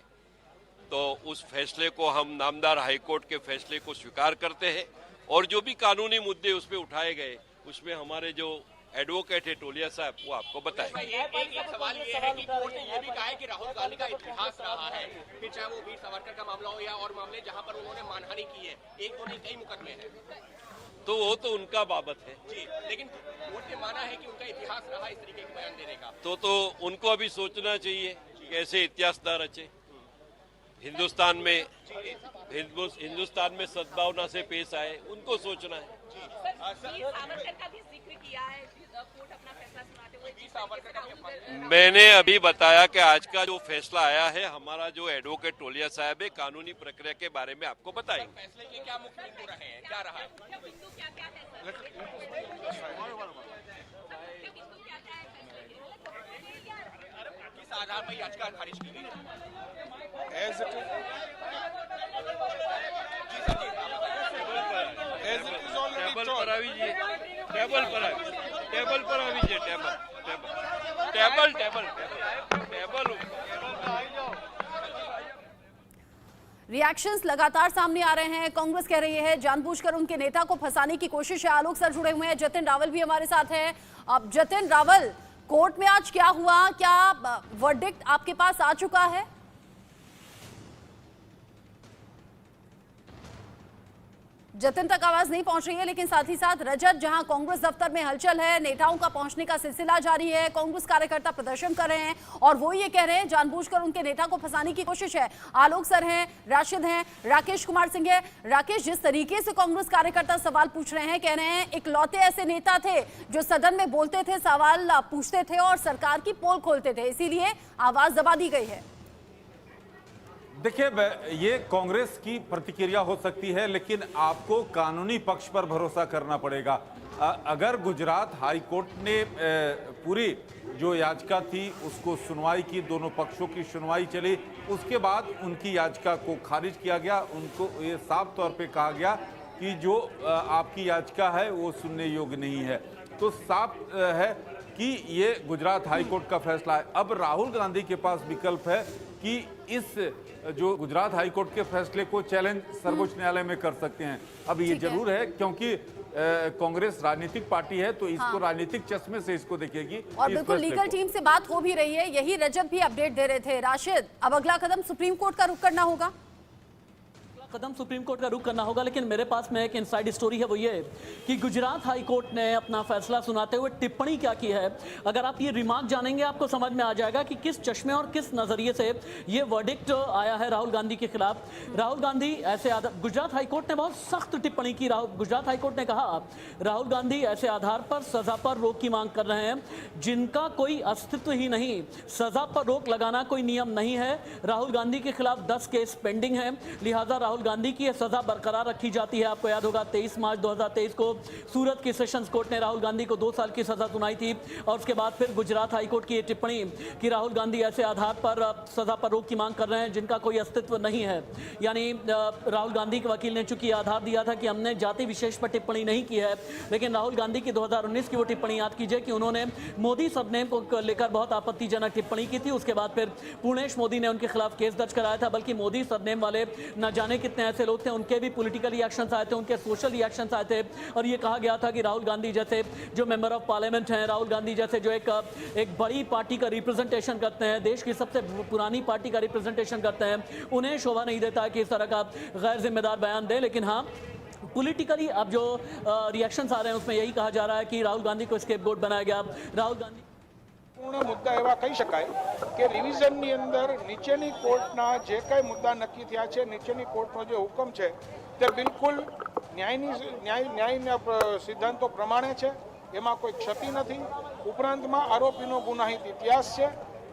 तो उस फैसले को हम नामदार हाईकोर्ट के फैसले को स्वीकार करते हैं और जो भी कानूनी मुद्दे उसमें उठाए गए उसमें हमारे जो एडवोकेट है टोलिया साहब वो आपको बताएंगे। एक सवाल ये है कि कोर्ट ने ये भी कहा है कि राहुल गांधी का इतिहास रहा है, फिर चाहे वो वीर सावरकर का मामला हो या और मामले जहां पर उन्होंने मानहानि की है, एक तो नहीं कई मुकदमे हैं, तो वो तो उनका बाबत है जी। लेकिन कोर्ट ने माना है कि उनका इतिहास रहा इस तरीके के बयान देने का। तो उनको अभी सोचना चाहिए कैसे इतिहास न रचे। हिंदुस्तान में सद्भावना से पेश आए, उनको सोचना है। मैंने अभी बताया कि आज का जो फैसला आया है, हमारा जो एडवोकेट टोलिया साहब है, कानूनी प्रक्रिया के बारे में आपको बताएंगे। फैसले के क्या मुख्य बिंदु रहे हैं, क्या रहा है? किस आधार पर याचिका खारिज की गई? टेबल पर आवीजिए, टेबल पर आवीजिए, टेबल। रिएक्शंस लगातार सामने आ रहे हैं। कांग्रेस कह रही है जानबूझकर उनके नेता को फंसाने की कोशिश है। आलोक सर जुड़े हुए हैं, जतिन रावल भी हमारे साथ हैं। अब जतिन रावल, कोर्ट में आज क्या हुआ, क्या वर्डिक्ट आपके पास आ चुका है? जतिन तक आवाज नहीं पहुंच रही है, लेकिन साथ ही साथ रजत, जहां कांग्रेस दफ्तर में हलचल है, नेताओं का पहुंचने का सिलसिला जारी है, कांग्रेस कार्यकर्ता प्रदर्शन कर रहे हैं और वो ये कह रहे हैं जानबूझकर उनके नेता को फंसाने की कोशिश है। आलोक सर हैं, राशिद हैं, राकेश कुमार सिंह है। राकेश, जिस तरीके से कांग्रेस कार्यकर्ता सवाल पूछ रहे हैं, कह रहे हैं इकलौते ऐसे नेता थे जो सदन में बोलते थे, सवाल पूछते थे और सरकार की पोल खोलते थे, इसीलिए आवाज दबा दी गई है। देखिए, ये कांग्रेस की प्रतिक्रिया हो सकती है, लेकिन आपको कानूनी पक्ष पर भरोसा करना पड़ेगा। अगर गुजरात हाई कोर्ट ने पूरी जो याचिका थी उसको सुनवाई की, दोनों पक्षों की सुनवाई चली, उसके बाद उनकी याचिका को खारिज किया गया। उनको ये साफ तौर पे कहा गया कि जो आपकी याचिका है वो सुनने योग्य नहीं है। तो साफ है कि ये गुजरात हाई कोर्ट का फैसला है। अब राहुल गांधी के पास विकल्प है कि इस जो गुजरात हाई कोर्ट के फैसले को चैलेंज सर्वोच्च न्यायालय में कर सकते हैं। अब ये जरूर है, क्योंकि कांग्रेस राजनीतिक पार्टी है, तो इसको राजनीतिक चश्मे से इसको देखेगी। और बिल्कुल लीगल टीम से बात हो भी रही है, यही रजत भी अपडेट दे रहे थे। राशिद, अब अगला कदम सुप्रीम कोर्ट का रुख करना होगा? कदम सुप्रीम कोर्ट का रुख करना होगा, लेकिन मेरे पास में एक इनसाइड स्टोरी है, वो ये कि गुजरात हाई कोर्ट ने अपना फैसला सुनाते हुए टिप्पणी क्या की है। अगर आप ये रिमार्क जानेंगे आपको समझ में आ जाएगा कि किस चश्मे और किस नजरिए से ये वर्डिक्ट आया है राहुल गांधी के खिलाफ। राहुल गांधी ऐसे गुजरात हाई कोर्ट ने बहुत सख्त टिप्पणी की। गुजरात हाई कोर्ट ने कहा राहुल गांधी ऐसे आधार पर सजा पर रोक की मांग कर रहे हैं जिनका कोई अस्तित्व ही नहीं। सजा पर रोक लगाना कोई नियम नहीं है। राहुल गांधी के खिलाफ 10 केस पेंडिंग है, लिहाजा राहुल गांधी की सजा बरकरार रखी जाती है। आपको याद होगा 23 मार्च 2023 को सूरत की सेशंस कोर्ट ने राहुल गांधी को 2 साल की सजा सुनाई थी और उसके बाद फिर गुजरात हाई कोर्ट की ये टिप्पणी कि राहुल गांधी ऐसे आधार पर सजा पर रोक की मांग कर रहे हैं जिनका कोई अस्तित्व नहीं है। यानी राहुल गांधी के वकील ने चूंकि आधार दिया था कि हमने जाति विशेष पर टिप्पणी नहीं की है, लेकिन राहुल गांधी की 2019 की वो टिप्पणी याद कीजिए कि उन्होंने मोदी सरनेम को लेकर बहुत आपत्तिजनक टिप्पणी की थी। उसके बाद फिर पूर्णेश मोदी ने उनके खिलाफ केस दर्ज कराया था, बल्कि मोदी सरनेम वाले न जाने कितने ऐसे लोग थे, उनके भी पॉलिटिकल रिएक्शंस आए थे, उनके सोशल रिएक्शंस आए थे और ये कहा गया था कि राहुल गांधी जैसे जो मेंबर ऑफ पार्लियामेंट हैं, राहुल गांधी जैसे जो एक बड़ी पार्टी का रिप्रेजेंटेशन करते हैं, देश की सबसे पुरानी पार्टी का रिप्रेजेंटेशन करते हैं, उन्हें शोभा नहीं देता है कि इस तरह का गैर जिम्मेदार बयान दे। लेकिन हाँ, पॉलिटिकली अब जो रिएक्शंस आ रहे हैं उसमें यही कहा जा रहा है कि राहुल गांधी को स्केपगोट बनाया गया। राहुल गांधी पूर्ण मुद्दा एवा कही शकाय कि रिविजननी अंदर नीचेनी कोर्टना जे कई मुद्दा नक्की थया छे, नीचेनी कोर्टनो जे हुकम छे ते बिल्कुल न्यायना सिद्धांतों प्रमाणे छे, एमां कोई क्षति नथी। उपरांतमां आरोपीनो गुनाहित इतिहास छे।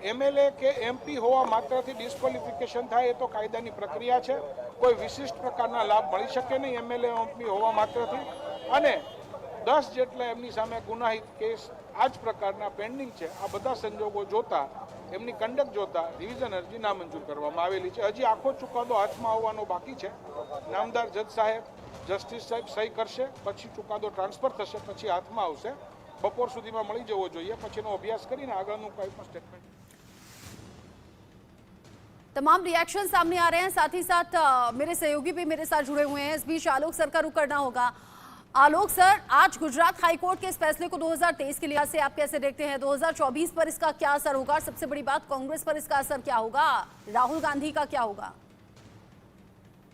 एमएलए के एमपी होवा मात्रथी डिस्क्वॉलिफिकेशन थाय ए तो कायदानी प्रक्रिया छे, कोई विशिष्ट प्रकारना लाभ मळी शके नहीं एमएलए एमपी होवा मात्रथी। अने 10 જેટલા એમની સામે ગુનાહિત કેસ આ જ પ્રકારના પેન્ડિંગ છે। આ બધા સંજોગો જોતા એમની કંડક્ટ જોતા રિવિઝન અરજી નામંજૂર કરવામાં આવેલી છે। હજી આખો ચુકાદો હાથમાં આવવાનો બાકી છે। નામદાર જજ સાહેબ, જસ્ટિસ સાહેબ સહી કરશે, પછી ચુકાદો ટ્રાન્સફર થશે, પછી હાથમાં આવશે। બપોર સુધીમાં મળી જવો જોઈએ, પછીનો અભ્યાસ કરીને આગળનું કોઈ પણ સ્ટેટમેન્ટ। तमाम रिएक्शन सामने आ रहे हैं, साथ ही साथ मेरे सहयोगी भी मेरे साथ जुड़े हुए हैं। इस बीच आलोक सर का रुख करना होगा। आलोक सर, आज गुजरात हाईकोर्ट के इस फैसले को 2023 के लिहाज से आप कैसे देखते हैं? 2024 पर इसका क्या असर होगा? सबसे बड़ी बात, कांग्रेस पर इसका असर क्या होगा? राहुल गांधी का क्या होगा?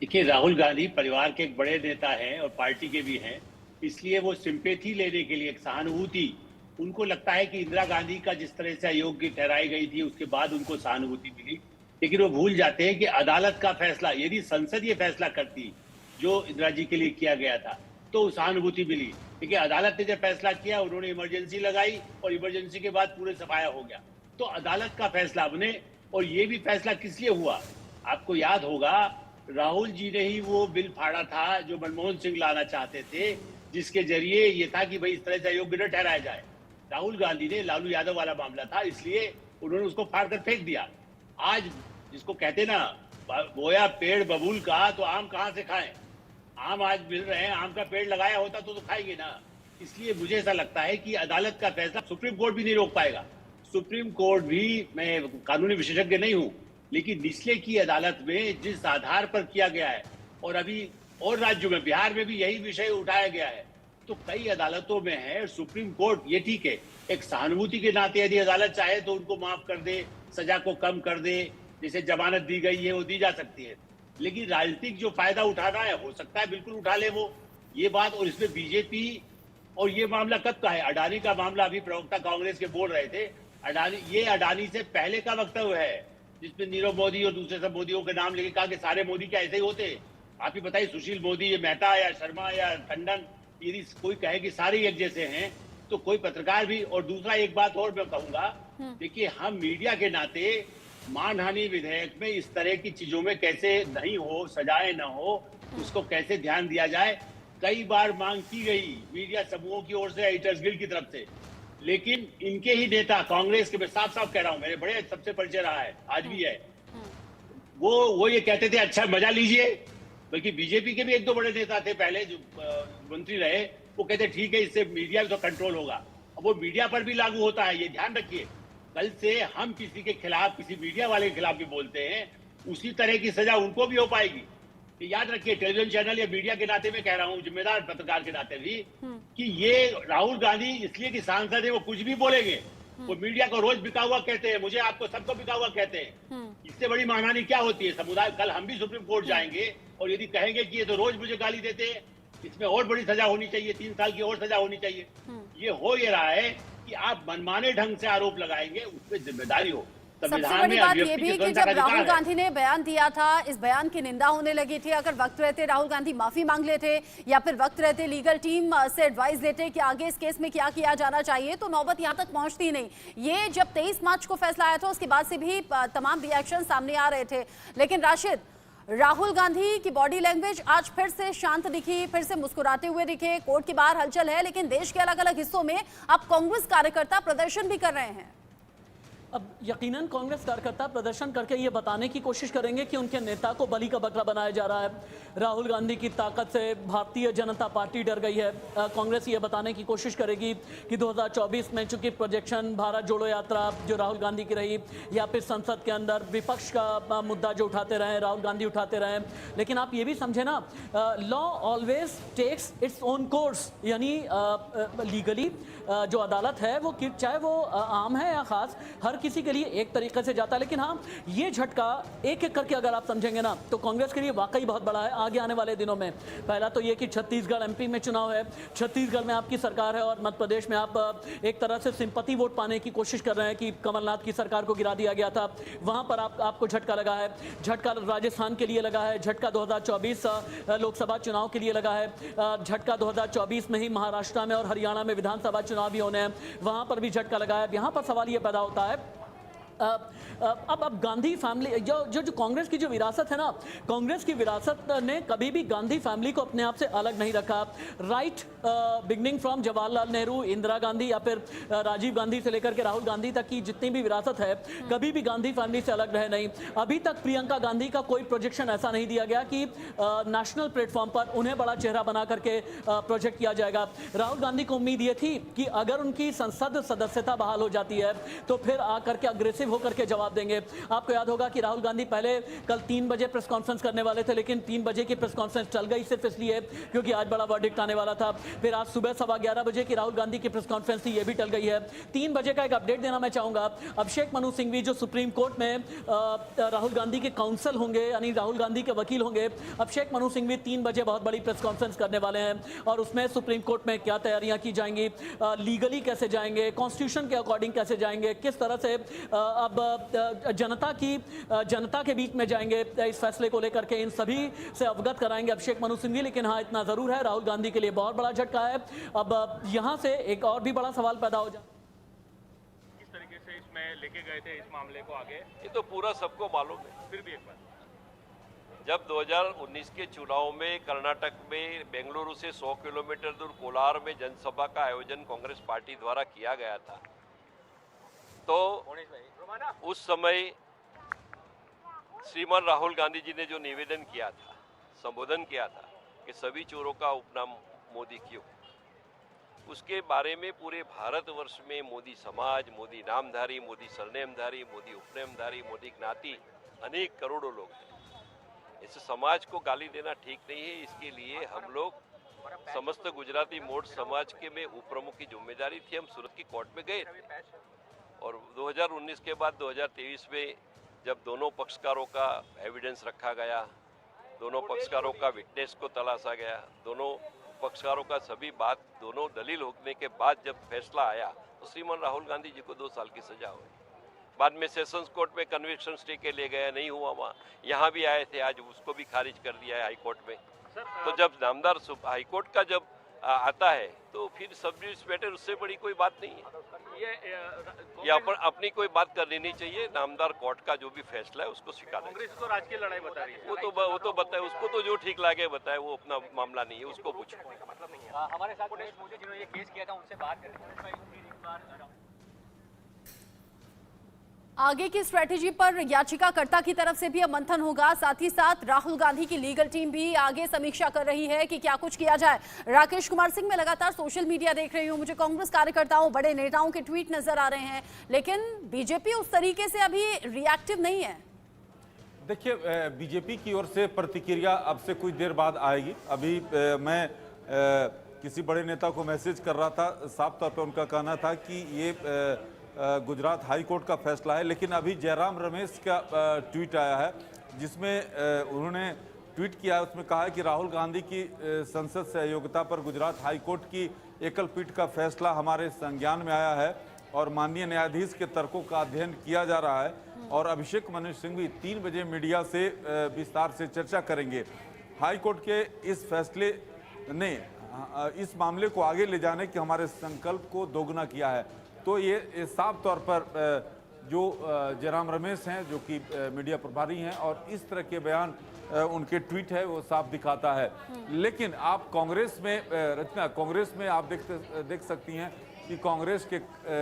देखिए, राहुल गांधी परिवार के एक बड़े नेता हैं और पार्टी के भी हैं, इसलिए वो सिंपैथी लेने के लिए, एक सहानुभूति, उनको लगता है कि इंदिरा गांधी का जिस तरह से अयोग्य ठहराई गई थी उसके बाद उनको सहानुभूति मिली, लेकिन वो भूल जाते हैं कि अदालत का फैसला, यदि संसद ये फैसला करती जो इंदिरा जी के लिए किया गया था तो सहानुभूति मिली, लेकिन अदालत ने जब फैसला किया उन्होंने इमरजेंसी लगाई और इमरजेंसी के बाद पूरे सफाया हो गया। तो अदालत का फैसला बने, और ये भी फैसला किस लिए हुआ, आपको याद होगा राहुल जी ने ही वो बिल फाड़ा था जो मनमोहन सिंह लाना चाहते थे, जिसके जरिए ये था कि भाई इस तरह से अयोग्य न ठहराया जाए। राहुल गांधी ने, लालू यादव वाला मामला था, इसलिए उन्होंने उसको फाड़ कर फेंक दिया। आज जिसको कहते ना बोया पेड़ बबूल का, तो आम कहां से खाएं? आम आज मिल रहे हैं, आम का पेड़ लगाया होता तो खाएंगे ना। इसलिए मुझे ऐसा लगता है कि अदालत का फैसला सुप्रीम कोर्ट भी नहीं रोक पाएगा। सुप्रीम कोर्ट भी, मैं कानूनी विशेषज्ञ नहीं हूं, लेकिन निचले की अदालत में जिस आधार पर किया गया है, और अभी और राज्यों में, बिहार में भी यही विषय उठाया गया है, तो कई अदालतों में है। सुप्रीम कोर्ट, ये ठीक है, एक सहानुभूति के नाते यदि अदालत चाहे तो उनको माफ कर दे, सजा को कम कर दे, जैसे जमानत दी गई है वो दी जा सकती है, लेकिन राजनीतिक जो फायदा उठाना है, हो सकता है बिल्कुल उठा ले वो, ये बात। और इसमें बीजेपी, और ये मामला कब का है, अडानी का मामला, अभी प्रवक्ता कांग्रेस के बोल रहे थे, अडानी से पहले का वक्तव्य है, जिसमें नीरव मोदी और दूसरे सब मोदियों के नाम लेके कहा कि सारे मोदी क्या ऐसे ही होते। आप ही बताइए, सुशील मोदी, मेहता या शर्मा या टंडन, यदि कोई कहे कि सारे एक जैसे हैं तो कोई पत्रकार भी। और दूसरा एक बात और मैं कहूंगा, देखिए हम मीडिया के नाते मानहानि विधेयक में इस तरह की चीजों में कैसे नहीं हो, सजाएं न हो, उसको कैसे ध्यान दिया जाए। कई बार मांग की गई मीडिया समूहों की ओर से, एडिटर्स गिल्ड की तरफ से, लेकिन इनके ही नेता कांग्रेस के, मैं साफ साफ कह रहा हूं, मेरे बड़े सबसे परिचय रहा है, आज भी है, वो ये कहते थे अच्छा मजा लीजिए। बल्कि बीजेपी के भी एक दो बड़े नेता थे पहले जो मंत्री रहे, वो कहते ठीक है इससे मीडिया तो कंट्रोल होगा। अब वो मीडिया पर भी लागू होता है, ये ध्यान रखिए। कल से हम किसी के खिलाफ, किसी मीडिया वाले के खिलाफ भी बोलते हैं, उसी तरह की सजा उनको भी हो पाएगी। तो याद रखिए, टेलीविजन चैनल या मीडिया के नाते मैं कह रहा हूं, जिम्मेदार पत्रकार के नाते भी, कि ये राहुल गांधी इसलिए कि सांसद है, वो कुछ भी बोलेंगे, वो मीडिया को रोज बिका हुआ कहते हैं, मुझे आपको सबको बिका हुआ कहते हैं। इससे बड़ी मानहानि क्या होती है समुदाय। कल हम भी सुप्रीम कोर्ट जाएंगे और यदि कहेंगे कि ये तो रोज मुझे गाली देते हैं, इसमें और बड़ी सजा होनी चाहिए, 3 साल की और सजा होनी चाहिए। ये हो ये रहा है कि आप मनमाने ढंग से आरोप लगाएंगे, उसमें जिम्मेदारी हो। सबसे बड़ी बात ये भी कि जब राहुल गांधी ने बयान दिया था, इस बयान की निंदा होने लगी थी। अगर वक्त रहते राहुल गांधी माफी मांग लेते या फिर वक्त रहते लीगल टीम से एडवाइस देते कि आगे इस केस में क्या किया जाना चाहिए, तो नौबत यहां तक पहुंचती नहीं। ये जब 23 मार्च को फैसला आया था, उसके बाद से भी तमाम रिएक्शन सामने आ रहे थे। लेकिन राशिद, राहुल गांधी की बॉडी लैंग्वेज आज फिर से शांत दिखी, फिर से मुस्कुराते हुए दिखे। कोर्ट के बाहर हलचल है, लेकिन देश के अलग अलग हिस्सों में अब कांग्रेस कार्यकर्ता प्रदर्शन भी कर रहे हैं। अब यकीनन कांग्रेस कार्यकर्ता प्रदर्शन करके ये बताने की कोशिश करेंगे कि उनके नेता को बलि का बकरा बनाया जा रहा है। राहुल गांधी की ताकत से भारतीय जनता पार्टी डर गई है। कांग्रेस ये बताने की कोशिश करेगी कि 2024 में चूंकि प्रोजेक्शन भारत जोड़ो यात्रा जो राहुल गांधी की रही, या फिर संसद के अंदर विपक्ष का मुद्दा जो उठाते रहे, राहुल गांधी उठाते रहे। लेकिन आप ये भी समझे ना, law always takes its own course, यानी लीगली जो अदालत है वो चाहे वो आम है या खास, हर किसी के लिए एक तरीके से जाता है। लेकिन हाँ, ये झटका एक एक करके अगर आप समझेंगे ना, तो कांग्रेस के लिए वाकई बहुत बड़ा है आगे आने वाले दिनों में। पहला तो ये कि छत्तीसगढ़ एमपी में चुनाव है, छत्तीसगढ़ में आपकी सरकार है, और मध्य प्रदेश में आप एक तरह से सिंपैथी वोट पाने की कोशिश कर रहे हैं कि कमलनाथ की सरकार को गिरा दिया गया था, वहां पर आपको झटका लगा है। झटका राजस्थान के लिए लगा है, झटका 2024 लोकसभा चुनाव के लिए लगा है, झटका 2024 में ही महाराष्ट्र में और हरियाणा में विधानसभा चुनाव भी होने हैं, वहां पर भी झटका लगा है। यहां पर सवाल ये पैदा होता है, अब गांधी फैमिली जो कांग्रेस की जो विरासत है ना, कांग्रेस की विरासत ने कभी भी गांधी फैमिली को अपने आप से अलग नहीं रखा। Right beginning from Jawaharlal Nehru, Indira Gandhi, या फिर राजीव गांधी से लेकर के राहुल गांधी तक की जितनी भी विरासत है, कभी भी गांधी फैमिली से अलग रहे नहीं। अभी तक प्रियंका गांधी का कोई प्रोजेक्शन ऐसा नहीं दिया गया कि नेशनल प्लेटफॉर्म पर उन्हें बड़ा चेहरा बना करके प्रोजेक्ट किया जाएगा। राहुल गांधी को उम्मीद ये थी कि अगर उनकी संसद सदस्यता बहाल हो जाती है तो फिर आकर के अग्रेसिव होकर के जवाब देंगे। आपको याद होगा कि राहुल गांधी पहले कल 3 बजे प्रेस कॉन्फ्रेंस करने वाले थे, लेकिन 3 बजे की प्रेस कॉन्फ्रेंस चल गई सिर्फ इसलिए क्योंकि आज बड़ा वर्डिक्ट आने वाला था। फिर आज सुबह 11:15 बजे की राहुल गांधी की प्रेस कॉन्फ्रेंस थी, ये भी टल गई है। 3 बजे का एक अपडेट देना मैं चाहूंगा। अभिषेक मनु सिंघवी जो सुप्रीम कोर्ट में राहुल गांधी के काउंसिल होंगे, यानी राहुल गांधी के वकील होंगे, अभिषेक मनु सिंघवी 3 बजे बहुत बड़ी प्रेस कॉन्फ्रेंस करने वाले हैं, और उसमें सुप्रीम कोर्ट में क्या तैयारियां की जाएंगी, लीगली कैसे जाएंगे, कॉन्स्टिट्यूशन के अकॉर्डिंग कैसे जाएंगे, किस तरह से अब जनता के बीच में जाएंगे, इस फैसले को लेकर के इन सभी से अवगत कराएंगे अभिषेक मनु सिंघवी। लेकिन हाँ, इतना जरूर है, राहुल गांधी के लिए बहुत बड़ा झटका है। अब यहां से एक और भी बड़ा सवाल पैदा हो जाए, किस तरीके से इसमें लेके गए थे इस मामले को आगे, ये तो पूरा सबको मालूम है। फिर भी एक बार जब 2019 के चुनाव में कर्नाटक में बेंगलुरु से 100 किलोमीटर दूर कोलार में जनसभा का आयोजन कांग्रेस पार्टी द्वारा किया गया था, तो उस समय श्रीमान राहुल गांधी जी ने जो निवेदन किया था, संबोधन किया था कि सभी चोरों का उपनाम मोदी क्यों, उसके बारे में पूरे भारतवर्ष में मोदी समाज, मोदी नामधारी, मोदी सरनेमधारी, मोदी उपनेमधारी, मोदी ज्ञाति अनेक करोड़ों लोग हैं। इस समाज को गाली देना ठीक नहीं है। इसके लिए हम लोग समस्त गुजराती मोड़ समाज के में उप प्रमुख की जिम्मेदारी थी, हम सूरत की कोर्ट में गए थे और 2019 के बाद 2023 में जब दोनों पक्षकारों का एविडेंस रखा गया, दोनों पक्षकारों का विटनेस को तलाशा गया, दोनों पक्षकारों का सभी बात, दोनों दलील होने के बाद जब फैसला आया तो श्रीमान राहुल गांधी जी को 2 साल की सजा हुई। बाद में सेशंस कोर्ट में कन्विक्शन स्टे के लिए गया, नहीं हुआ, वहाँ यहाँ भी आए थे, आज उसको भी खारिज कर दिया है हाई कोर्ट में। तो जब नामदार हाई कोर्ट का जब आता है तो फिर सब जुडिस मैटर, उससे बड़ी कोई बात नहीं है। ये अपनी कोई बात करनी नहीं चाहिए। नामदार कोर्ट का जो भी फैसला है उसको स्वीकार। कांग्रेस को राजकीय लड़ाई बता रही है, वो तो बताए, उसको तो जो ठीक लगे बताए, वो अपना मामला नहीं है, उसको पूछो। हमारे साथ मुझे जिन्होंने ये केस किया था उनसे बात करें। आगे की स्ट्रेटेजी पर याचिकाकर्ता की तरफ से भी अब मंथन होगा, साथ ही साथ राहुल गांधी की लीगल टीम भी आगे समीक्षा कर रही है कि क्या कुछ किया जाए। राकेश कुमार सिंह, मैं लगातार सोशल मीडिया देख रही हूं, मुझे कांग्रेस कार्यकर्ताओं, बड़े नेताओं के ट्वीट नजर आ रहे हैं, लेकिन बीजेपी उस तरीके से अभी रिएक्टिव नहीं है। देखिए, बीजेपी की ओर से प्रतिक्रिया अब से कुछ देर बाद आएगी। अभी मैं किसी बड़े नेता को मैसेज कर रहा था, साफ तौर पर उनका कहना था कि ये गुजरात हाई कोर्ट का फैसला है, लेकिन अभी जयराम रमेश का ट्वीट आया है जिसमें उन्होंने ट्वीट किया है, उसमें कहा है कि राहुल गांधी की संसद से अयोग्यता पर गुजरात हाई कोर्ट की एकल पीठ का फैसला हमारे संज्ञान में आया है और माननीय न्यायाधीश के तर्कों का अध्ययन किया जा रहा है और अभिषेक मनु सिंघवी 3 बजे मीडिया से विस्तार से चर्चा करेंगे। हाई कोर्ट के इस फैसले ने इस मामले को आगे ले जाने के हमारे संकल्प को दोगुना किया है। तो ये साफ तौर पर जो जयराम रमेश हैं, जो कि मीडिया प्रभारी हैं, और इस तरह के बयान उनके ट्वीट है वो साफ दिखाता है। लेकिन आप कांग्रेस में रचना, कांग्रेस में आप देख सकती हैं कि कांग्रेस के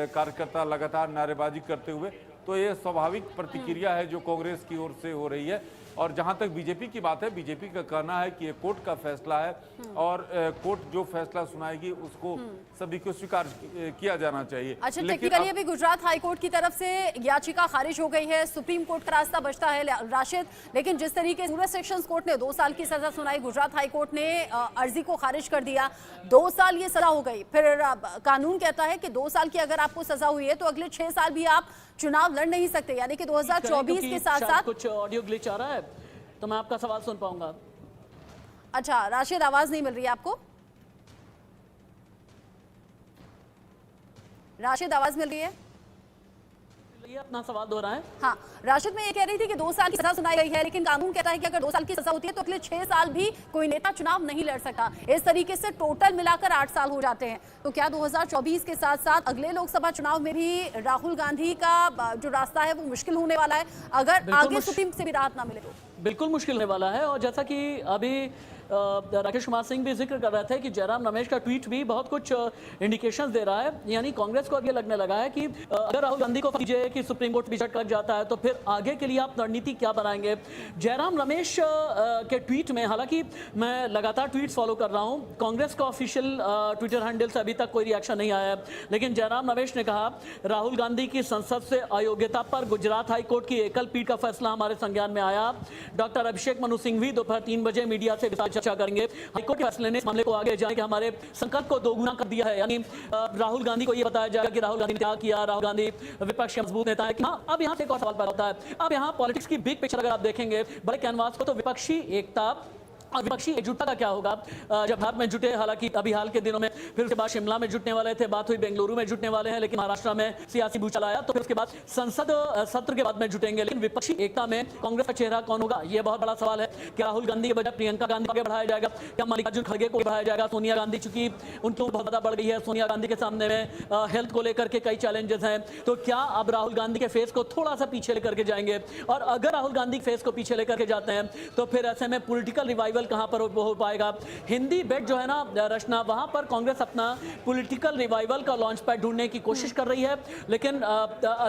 कार्यकर्ता लगातार नारेबाजी करते हुए, तो ये स्वाभाविक प्रतिक्रिया है जो कांग्रेस की ओर से हो रही है। और जहां तक बीजेपी की बात है, बीजेपी का कहना है कि ये कोर्ट का फैसला है और कोर्ट जो फैसला सुनाएगी उसको सभी को स्वीकार किया जाना चाहिए। अच्छा, टेक्निकली अभी गुजरात हाई कोर्ट की तरफ से याचिका खारिज हो गई है, सुप्रीम कोर्ट का रास्ता बचता है राशिद, लेकिन जिस तरीके से सूरत सेशंस कोर्ट ने 2 साल की सजा सुनाई, गुजरात हाई कोर्ट ने अर्जी को खारिज कर दिया, 2 साल ये सजा हो गई। फिर कानून कहता है कि 2 साल की अगर आपको सजा हुई है तो अगले 6 साल भी आप चुनाव लड़ नहीं सकते, यानी कि 2024 के साथ साथ कुछ ऑडियो ग्लिच आ रहा है तो मैं आपका सवाल सुन पाऊंगा। अच्छा, राशिद, आवाज नहीं मिल रही है आपको? राशिद, आवाज मिल रही है? अपना सवाल दोहराएं। हाँ, राशिद, मैं ये कह रही थी कि 2 साल की सजा सुनाई गई है, लेकिन कानून कहता है कि अगर 2 साल की सजा होती है तो अगले 6 साल भी कोई नेता चुनाव नहीं लड़ सकता। इस तरीके से टोटल मिलाकर 8 साल हो जाते हैं। तो क्या 2024 के साथ साथ अगले लोकसभा चुनाव में भी राहुल गांधी का जो रास्ता है वो मुश्किल होने वाला है, अगर आगे सुप्रीम से भी राहत ना मिले तो? बिल्कुल मुश्किल होने वाला है। और जैसा कि अभी राकेश कुमार सिंह भी जिक्र कर रहे थे कि जयराम रमेश का ट्वीट भी बहुत कुछ इंडिकेशंस दे रहा है, यानी कांग्रेस को अब ये लगने लगा है कि अगर राहुल गांधी को कीजिए कि सुप्रीम कोर्ट भी लग जाता है तो फिर आगे के लिए आप रणनीति क्या बनाएंगे। जयराम रमेश के ट्वीट में, हालांकि मैं लगातार ट्वीट्स फॉलो कर रहा हूं, कांग्रेस का ऑफिशियल ट्विटर हैंडल से अभी तक कोई रिएक्शन नहीं आया है, लेकिन जयराम रमेश ने कहा राहुल गांधी की संसद से अयोग्यता पर गुजरात हाईकोर्ट की एकल पीठ का फैसला हमारे संज्ञान में आया। डॉक्टर अभिषेक मनु सिंघवी दोपहर 3 बजे मीडिया से चर्चा करेंगे। हाईकोर्ट के फैसले ने इस मामले को आगे जाने के हमारे संकल्प को दोगुना कर दिया है, यानी राहुल गांधी को यह बताया जाएगा कि राहुल गांधी ने क्या किया, राहुल गांधी विपक्ष के मजबूत नेता है। हाँ, अब यहाँ से एक और सवाल पैदा होता है। अब यहाँ पॉलिटिक्स की बिग पिक्चर अगर आप देखेंगे, बड़े कैनवास को, तो विपक्षी एकता और विपक्षी एकजुटता का क्या होगा जब भारत में जुटे, हालांकि अभी हाल के दिनों में, फिर उसके बाद शिमला में जुटने वाले थे, बात हुई बेंगलुरु में जुटने वाले हैं, लेकिन महाराष्ट्र में सियासी भूचाल आया, तो फिर उसके बाद संसद सत्र के बाद में जुटेंगे। लेकिन विपक्षी एकता में कांग्रेस का चेहरा कौन होगा, यह बहुत बड़ा सवाल है। क्या राहुल गांधी के बजाय प्रियंका गांधी को आगे बढ़ाया जाएगा, क्या मल्लिकार्जुन खड़गे को बढ़ाया जाएगा? सोनिया गांधी चूंकि उनकी बहुत ज्यादा बढ़ गई है, सोनिया गांधी के सामने में हेल्थ को लेकर के कई चैलेंजेस हैं, तो क्या अब राहुल गांधी के फेस को थोड़ा सा पीछे लेकर के जाएंगे? और अगर राहुल गांधी फेस को पीछे लेकर के जाते हैं तो फिर ऐसे में पॉलिटिकल रिवाइवल कहां पर हो पाएगा? हिंदी बेल्ट जो है ना रचना, वहां पर कांग्रेस अपना पॉलिटिकल रिवाइवल का लॉन्च पैड ढूंढने की कोशिश कर रही है, लेकिन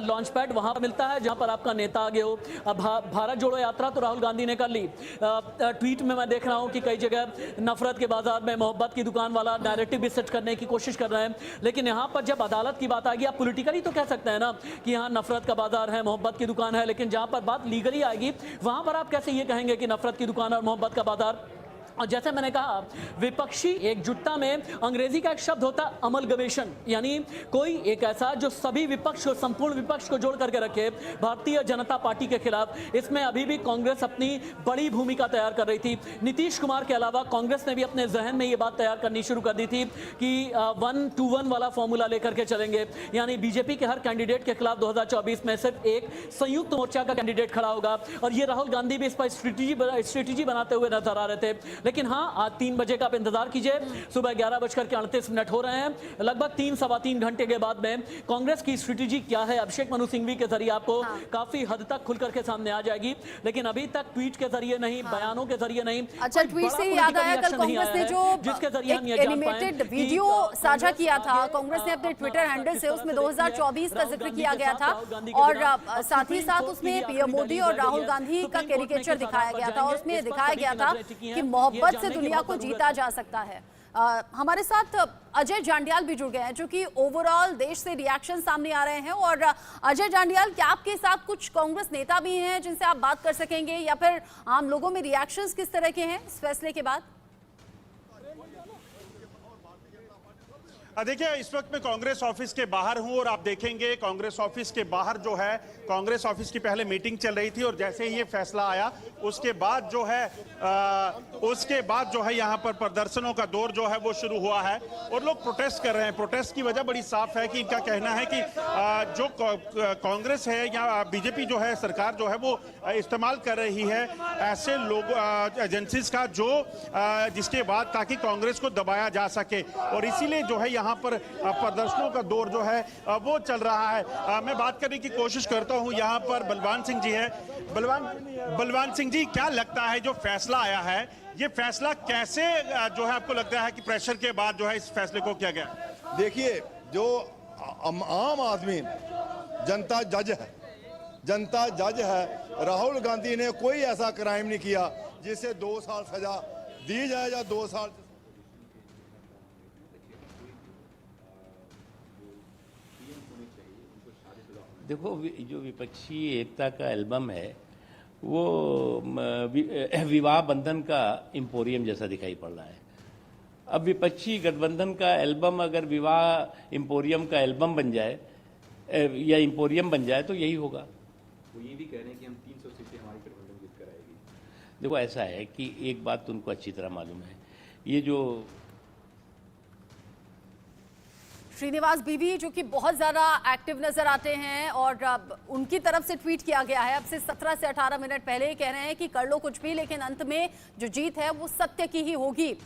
लॉन्च पैड वहां पर मिलता है जहां पर आपका नेता आगे हो। भारत जोड़ो यात्रा तो राहुल गांधी ने कर ली, ट्वीट में मैं देख रहा हूं कि कई जगह नफरत के बाजार में मोहब्बत की दुकान वाला नैरेटिव भी सेट करने की कोशिश कर रहे हैं। लेकिन यहां पर जब अदालत की बात आ गई, आप पॉलिटिकली तो कह सकते हैं ना कि यहां नफरत का बाजार है, मोहब्बत की दुकान है, लेकिन जहां पर बात लीगली आएगी वहां पर आप कैसे ये कहेंगे कि नफरत की दुकान और मोहब्बत का बाजार? और जैसे मैंने कहा, विपक्षी एकजुटता में अंग्रेजी का एक शब्द होता है अमलगमेशन, यानी कोई एक ऐसा जो सभी विपक्ष को, संपूर्ण विपक्ष को जोड़ करके रखे भारतीय जनता पार्टी के खिलाफ। इसमें अभी भी कांग्रेस अपनी बड़ी भूमिका तैयार कर रही थी। नीतीश कुमार के अलावा कांग्रेस ने भी अपने जहन में ये बात तैयार करनी शुरू कर दी थी कि 1-to-1 वाला फॉर्मूला लेकर के चलेंगे, यानी बीजेपी के हर कैंडिडेट के खिलाफ 2024 में सिर्फ एक संयुक्त मोर्चा का कैंडिडेट खड़ा होगा। और ये राहुल गांधी भी इस पर स्ट्रेटेजी बनाते हुए नजर आ रहे थे। लेकिन हाँ, आज 3 बजे का आप इंतजार कीजिए, सुबह 11:38 हो रहे हैं, लगभग 3-3.25 घंटे के बाद में कांग्रेस की स्ट्रेटेजी क्या है अभिषेक मनु सिंघवी के जरिए आपको काफी हद तक खुल करके सामने आ जाएगी। लेकिन अभी तक ट्वीट के जरिए नहीं, बयानों के जरिए नहीं। अच्छा, ट्वीट से याद आया, कल कांग्रेस ने जो एक एनिमेटेड वीडियो साझा किया था, कांग्रेस ने अपने ट्विटर हैंडल से, उसमें 2024 का जिक्र किया गया था और साथ ही साथ उसमें पीएम मोदी और राहुल गांधी का कैरिकेचर दिखाया गया था और उसमें दिखाया गया था कि मोहब्बत से दुनिया को जीता जा सकता है। हमारे साथ अजय जांडियाल भी जुड़ गए हैं, जो कि ओवरऑल देश से रिएक्शन सामने आ रहे हैं। और अजय जांडियाल, क्या आपके साथ कुछ कांग्रेस नेता भी हैं जिनसे आप बात कर सकेंगे, या फिर आम लोगों में रिएक्शंस किस तरह के हैं इस फैसले के बाद? देखिए, इस वक्त मैं कांग्रेस ऑफिस के बाहर हूं और आप देखेंगे कांग्रेस ऑफिस के बाहर जो है, कांग्रेस ऑफिस की पहले मीटिंग चल रही थी और जैसे ही ये फैसला आया उसके बाद जो है यहां पर प्रदर्शनों का दौर जो है वो शुरू हुआ है और लोग प्रोटेस्ट कर रहे हैं। प्रोटेस्ट की वजह बड़ी साफ है कि इनका कहना है कि जो कांग्रेस है या बीजेपी जो है, सरकार जो है वो इस्तेमाल कर रही है ऐसे लोग, एजेंसीज का, जो जिसके बाद ताकि कांग्रेस को दबाया जा सके, और इसीलिए जो है यहाँ पर प्रदर्शनों का दौर जो है वो चल रहा है। मैं बात करने की कोशिश करता हूं, यहाँ पर बलवान सिंह जी है। बलवान सिंह जी, क्या लगता है जो फैसला आया है, ये फैसला कैसे जो है आपको लगता है कि प्रेशर के बाद जो है इस फैसले को किया गया? देखिए, जो आम आदमी, जनता जज है, राहुल गांधी ने कोई ऐसा क्राइम नहीं किया जिसे 2 साल सजा दी जाए या 2 साल। देखो, जो विपक्षी एकता का एल्बम है वो विवाह बंधन का एम्पोरियम जैसा दिखाई पड़ रहा है। अब विपक्षी गठबंधन का एल्बम अगर विवाह एम्पोरियम का एल्बम बन जाए या एम्पोरियम बन जाए तो यही होगा। वो ये भी कह रहे हैं कि हम 300 सीटें हमारी गठबंधन जीत कर आएगी। देखो, ऐसा है कि एक बात तो उनको अच्छी तरह मालूम है, ये जो श्रीनिवास बीवी जो कि बहुत ज़्यादा एक्टिव नजर आते हैं और उनकी तरफ से ट्वीट किया गया है अब से 17 से 18 मिनट पहले, कह रहे हैं कि कर लो कुछ भी लेकिन अंत में जो जीत है वो सत्य की ही होगी।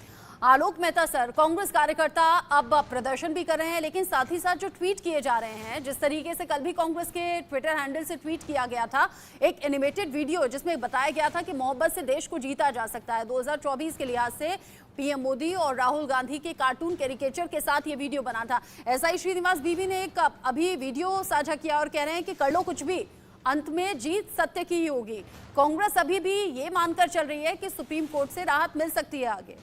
आलोक मेहता सर, कांग्रेस कार्यकर्ता अब प्रदर्शन भी कर रहे हैं, लेकिन साथ ही साथ जो ट्वीट किए जा रहे हैं, जिस तरीके से कल भी कांग्रेस के ट्विटर हैंडल से ट्वीट किया गया था एक एनिमेटेड वीडियो जिसमें बताया गया था कि मोहब्बत से देश को जीता जा सकता है। 2024 के लिहाज से पीएम मोदी और राहुल गांधी के कार्टून कैरिकेचर के साथ ये वीडियो बना था। ऐसा ही श्रीनिवास बीवी ने एक अभी वीडियो साझा किया और कह रहे हैं कि कर लो कुछ भी, अंत में जीत सत्य की ही होगी। कांग्रेस अभी भी ये मानकर चल रही है कि सुप्रीम कोर्ट से राहत मिल सकती है आगे।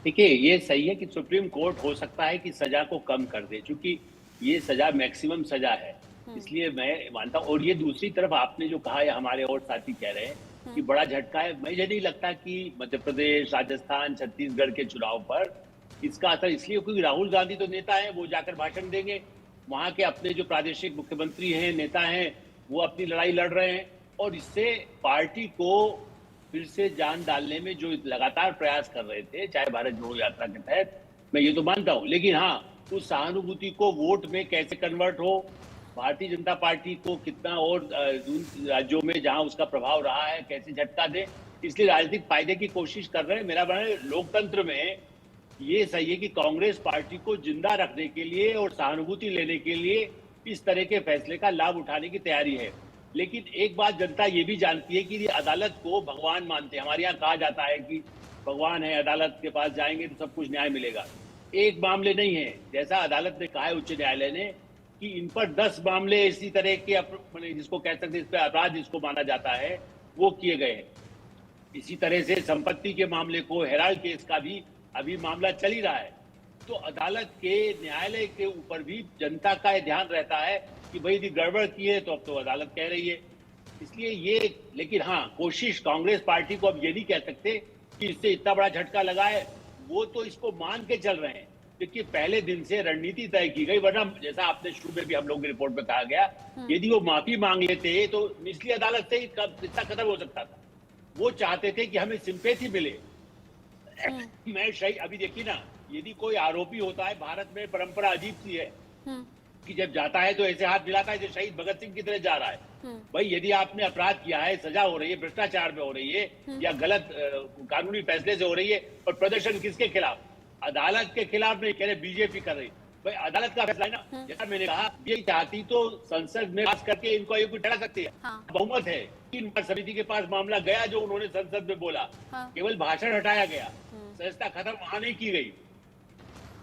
देखिए, ये सही है कि सुप्रीम कोर्ट हो सकता है कि सजा को कम कर दे, क्योंकि ये सजा मैक्सिमम सजा है, इसलिए मैं मानता हूँ। और ये दूसरी तरफ आपने जो कहा है, हमारे और साथी कह रहे हैं कि बड़ा झटका है। मुझे नहीं लगता कि मध्य प्रदेश, राजस्थान, छत्तीसगढ़ के चुनाव पर इसका असर, इसलिए क्योंकि राहुल गांधी तो नेता हैं, वो जाकर भाषण देंगे, वहां के अपने जो प्रादेशिक मुख्यमंत्री हैं, नेता हैं, वो अपनी लड़ाई लड़ रहे हैं और इससे पार्टी को फिर से जान डालने में जो लगातार प्रयास कर रहे थे, चाहे भारत जोड़ो यात्रा के तहत, मैं ये तो मानता हूं, लेकिन हाँ, उस सहानुभूति को वोट में कैसे कन्वर्ट हो, भारतीय जनता पार्टी को कितना और राज्यों में जहां उसका प्रभाव रहा है कैसे झटका दे, इसलिए राजनीतिक फायदे की कोशिश कर रहे हैं। मेरा मानना है लोकतंत्र में ये सही है कि कांग्रेस पार्टी को जिंदा रखने के लिए और सहानुभूति लेने के लिए इस तरह के फैसले का लाभ उठाने की तैयारी है। लेकिन एक बात जनता ये भी जानती है कि ये अदालत को भगवान मानते हैं। हमारे यहाँ कहा जाता है कि भगवान है, अदालत के पास जाएंगे तो सब कुछ न्याय मिलेगा। एक मामले नहीं है, जैसा अदालत ने कहा है उच्च न्यायालय ने कि इन पर 10 मामले इसी तरह के जिसको कह सकते इस पर अपराध जिसको माना जाता है वो किए गए हैं। इसी तरह से संपत्ति के मामले को, हेराल्ड केस का भी अभी मामला चल ही रहा है। तो अदालत के, न्यायालय के ऊपर भी जनता का ये ध्यान रहता है कि भाई यदि गड़बड़ की है तो अब तो अदालत कह रही है। इसलिए ये, लेकिन हाँ, कोशिश कांग्रेस पार्टी को अब ये नहीं कह सकते कि इससे इतना बड़ा झटका लगा है। वो तो इसको मान के चल रहे हैं क्योंकि पहले दिन से रणनीति तय की गई, वरना जैसा आपने शुरू में भी हम लोग की रिपोर्ट में कहा गया, यदि वो माफी मांग लेते तो निचली अदालत से ही कितना खत्म हो सकता था। वो चाहते थे कि हमें सिंपैथी मिले। मैं शहीद, अभी देखिए ना, यदि कोई आरोपी होता है, भारत में परंपरा अजीब सी है कि जब जाता है तो ऐसे हाथ मिलाता है जैसे शहीद भगत सिंह की तरह जा रहा है। भाई यदि आपने अपराध किया है, सजा हो रही है, भ्रष्टाचार में हो रही है या गलत कानूनी फैसले से हो रही है, और प्रदर्शन किसके खिलाफ? अदालत के खिलाफ नहीं, कह रहे बीजेपी कर रही। भाई अदालत का फैसला है ना। जैसा मैंने कहा, ये चाहती तो संसद में पास करके इनको आयोग ठहरा सकती है। बहुमत है, 3 बार समिति के पास मामला गया जो उन्होंने संसद में बोला, केवल भाषण हटाया गया, सजता खत्म वहां नहीं की गई।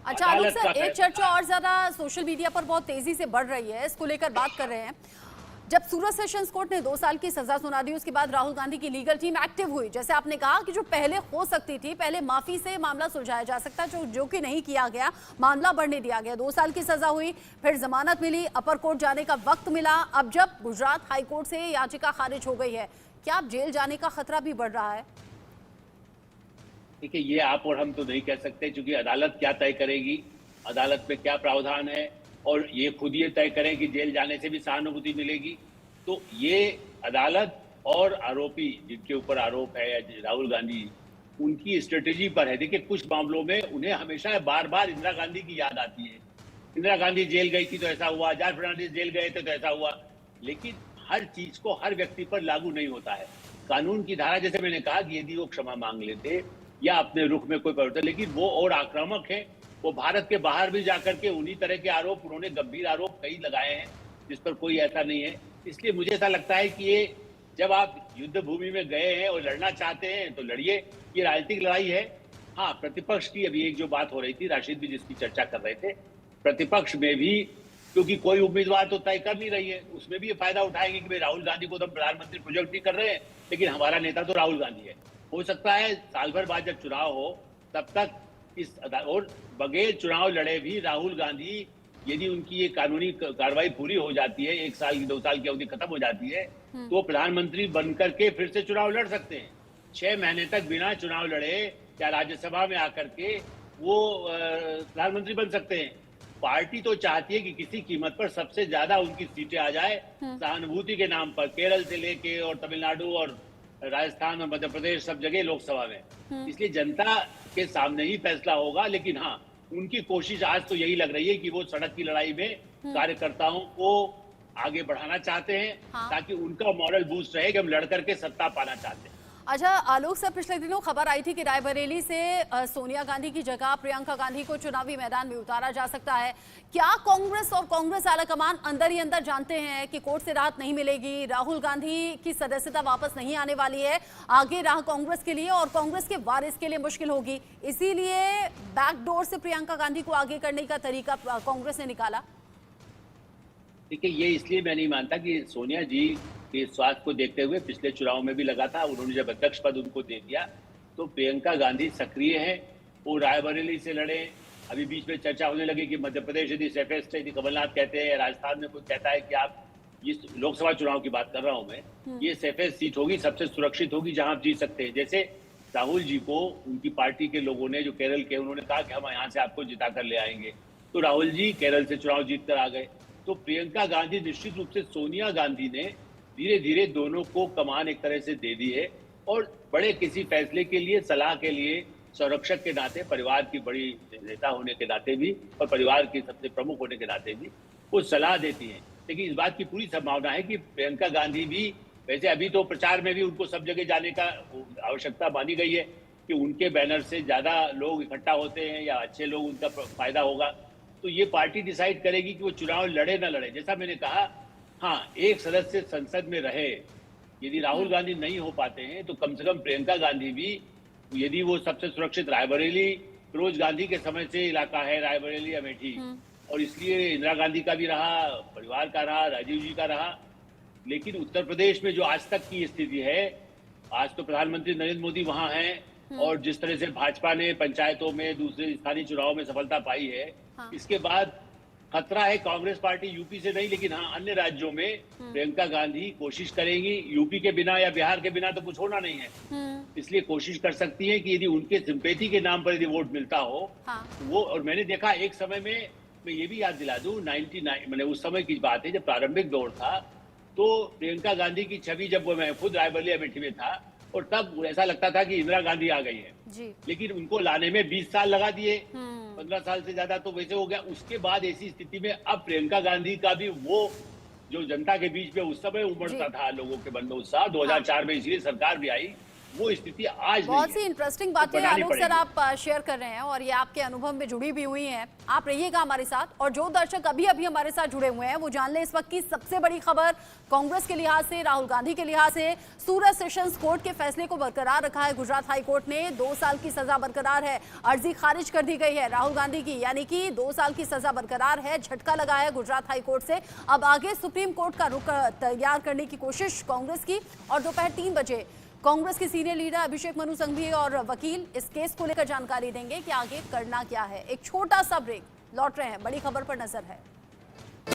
अच्छा आलोक सर, एक चर्चा और ज्यादा सोशल मीडिया पर बहुत तेजी से बढ़ रही है, इसको लेकर बात कर रहे हैं। जब सूरत सेशंस कोर्ट ने 2 साल की सजा सुना दी, उसके बाद राहुल गांधी की लीगल टीम एक्टिव हुई। जैसे आपने कहा कि जो पहले हो सकती थी, पहले माफी से मामला सुलझाया जा सकता, जो कि नहीं किया गया, मामला बढ़ने दिया गया। 2 साल की सजा हुई, फिर जमानत मिली, अपर कोर्ट जाने का वक्त मिला। अब जब गुजरात हाईकोर्ट से याचिका खारिज हो गई है, क्या अब जेल जाने का खतरा भी बढ़ रहा है? देखिए, ये आप और हम तो नहीं कह सकते, क्योंकि अदालत क्या तय करेगी, अदालत में क्या प्रावधान है, और ये खुद ये तय करें कि जेल जाने से भी सहानुभूति मिलेगी। तो ये अदालत और आरोपी जिनके ऊपर आरोप है राहुल गांधी, उनकी स्ट्रेटेजी पर है। देखिए, कुछ मामलों में उन्हें हमेशा बार बार इंदिरा गांधी की याद आती है। इंदिरा गांधी जेल गई थी तो ऐसा हुआ, जॉर्ज फर्नांडिस जेल गए थे तो ऐसा हुआ। लेकिन हर चीज को हर व्यक्ति पर लागू नहीं होता है। कानून की धारा, जैसे मैंने कहा कि यदि वो क्षमा मांग लेते या अपने रुख में कोई परिवर्तन, लेकिन वो और आक्रामक है। वो भारत के बाहर भी जाकर के उन्हीं तरह के आरोप, उन्होंने गंभीर आरोप कई लगाए हैं जिस पर कोई ऐसा नहीं है। इसलिए मुझे ऐसा लगता है कि ये, जब आप युद्ध भूमि में गए हैं और लड़ना चाहते हैं तो लड़िए, ये राजनीतिक लड़ाई है। हाँ, प्रतिपक्ष की अभी एक जो बात हो रही थी, राशिद भी जिसकी चर्चा कर रहे थे, प्रतिपक्ष में भी, क्योंकि कोई उम्मीदवार तो तय कर नहीं रही है, उसमें भी ये फायदा उठाएंगे कि भाई राहुल गांधी को तो हम प्रधानमंत्री प्रोजेक्ट नहीं कर रहे हैं, लेकिन हमारा नेता तो राहुल गांधी है। हो सकता है साल भर बाद जब चुनाव हो तब तक और बगैर चुनाव लड़े भी राहुल गांधी, यदि उनकी ये कानूनी कार्रवाई पूरी हो जाती है, 1 साल की 2 साल की अवधि खत्म हो जाती है, तो प्रधानमंत्री बनकर के फिर से चुनाव लड़ सकते हैं। 6 महीने तक बिना चुनाव लड़े या राज्यसभा में आकर के वो प्रधानमंत्री बन सकते हैं। पार्टी तो चाहती है कि किसी कीमत पर सबसे ज्यादा उनकी सीटें आ जाए, सहानुभूति के नाम पर, केरल से लेके और तमिलनाडु और राजस्थान और मध्य प्रदेश सब जगह लोकसभा में। इसलिए जनता के सामने ही फैसला होगा। लेकिन हाँ, उनकी कोशिश आज तो यही लग रही है कि वो सड़क की लड़ाई में कार्यकर्ताओं को आगे बढ़ाना चाहते हैं, ताकि उनका मॉरल बूस्ट रहे कि हम लड़ करके सत्ता पाना चाहते हैं। अच्छा आलोक सर, पिछले दिनों खबर आई थी कि रायबरेली से सोनिया गांधी की जगह प्रियंका गांधी को चुनावी मैदान में उतारा जा सकता है। क्या कांग्रेस और कांग्रेस आलाकमान अंदर ही अंदर जानते हैं कि कोर्ट से राहत नहीं मिलेगी, राहुल गांधी की सदस्यता वापस नहीं आने वाली है, आगे राह कांग्रेस के लिए और कांग्रेस के वारिस के लिए मुश्किल होगी, इसीलिए बैकडोर से प्रियंका गांधी को आगे करने का तरीका कांग्रेस ने निकाला? देखिए, ये इसलिए मैं नहीं मानता कि सोनिया जी के स्वास्थ्य को देखते हुए, पिछले चुनाव में भी लगा था, उन्होंने जब अध्यक्ष पद उनको दे दिया तो प्रियंका गांधी सक्रिय है, वो रायबरेली से लड़े। अभी बीच में चर्चा होने लगी कि मध्य प्रदेश यदि सेफेस्ट, यदि कमलनाथ कहते हैं, राजस्थान में कोई कहता है कि आप, इस लोकसभा चुनाव की बात कर रहा हूं मैं, ये सेफेस्ट सीट होगी, सबसे सुरक्षित होगी जहां आप जीत सकते हैं। जैसे राहुल जी को उनकी पार्टी के लोगों ने, जो केरल के, उन्होंने कहा कि हम यहाँ से आपको जिता कर ले आएंगे, तो राहुल जी केरल से चुनाव जीत कर आ गए। तो प्रियंका गांधी, निश्चित रूप से सोनिया गांधी ने धीरे धीरे दोनों को कमान एक तरह से दे दी है। और बड़े किसी फैसले के लिए, सलाह के लिए संरक्षक के नाते, परिवार की बड़ी नेता होने के नाते भी और परिवार की सबसे प्रमुख होने के नाते भी वो सलाह देती हैं। लेकिन इस बात की पूरी संभावना है कि प्रियंका गांधी भी, वैसे अभी तो प्रचार में भी उनको सब जगह जाने का आवश्यकता मानी गई है कि उनके बैनर से ज्यादा लोग इकट्ठा होते हैं या अच्छे लोग, उनका फायदा होगा, तो ये पार्टी डिसाइड करेगी कि वो चुनाव लड़े ना लड़े। जैसा मैंने कहा, हाँ, एक सदस्य संसद में रहे, यदि राहुल गांधी नहीं हो पाते हैं तो कम से कम प्रियंका गांधी भी, यदि वो सबसे सुरक्षित रायबरेली फिरोज गांधी के समय से इलाका है, रायबरेली अमेठी, और इसलिए इंदिरा गांधी का भी रहा, परिवार का रहा, राजीव जी का रहा। लेकिन उत्तर प्रदेश में जो आज तक की स्थिति है, आज तो प्रधानमंत्री नरेंद्र मोदी वहां हैं और जिस तरह से भाजपा ने पंचायतों में, दूसरे स्थानीय चुनाव में सफलता पाई है, इसके बाद खतरा है कांग्रेस पार्टी यूपी से नहीं, लेकिन हाँ, अन्य राज्यों में प्रियंका गांधी कोशिश करेंगी। यूपी के बिना या बिहार के बिना तो कुछ होना नहीं है, इसलिए कोशिश कर सकती है कि यदि उनके सिंपैथी के नाम पर यदि वोट मिलता हो तो वो। और मैंने देखा एक समय में, मैं ये भी याद दिला दूं, 99 मैंने उस समय की बात है जब प्रारंभिक दौर था, तो प्रियंका गांधी की छवि, जब वो, मैं खुद रायबरेली अमेठी में था, और तब ऐसा लगता था कि इंदिरा गांधी आ गई है जी। लेकिन उनको लाने में 20 साल लगा दिए, 15 साल से ज्यादा तो वैसे हो गया। उसके बाद ऐसी स्थिति में अब प्रियंका गांधी का भी वो जो जनता के बीच में उस समय उमड़ता था लोगों के मन में उत्साह, 2004 में इसलिए सरकार भी आई, वो स्थिति आज बहुत सी इंटरेस्टिंग बातें आलोक सर आप शेयर कर रहे हैं और ये आपके अनुभव में जुड़ी भी हुई हैं। आप रहिएगा हमारे साथ, और जो दर्शक अभी अभी हमारे साथ जुड़े हुए हैं वो जान लें इस वक्त की सबसे बड़ी खबर कांग्रेस के लिहाज से, राहुल गांधी के लिहाज से। सूरत सेशंस कोर्ट के फैसले को बरकरार रखा है गुजरात हाई कोर्ट ने। 2 साल की सजा बरकरार है, अर्जी खारिज कर दी गई है राहुल गांधी की, यानी कि 2 साल की सजा बरकरार है। झटका लगा है गुजरात हाई कोर्ट से। अब आगे सुप्रीम कोर्ट का रुख तैयार करने की कोशिश कांग्रेस की, और दोपहर 3 बजे कांग्रेस के सीनियर लीडर अभिषेक मनु संघवी और वकील इस केस को लेकर जानकारी देंगे कि आगे करना क्या है। एक छोटा सा ब्रेक, लौट रहे हैं, बड़ी खबर पर नजर है।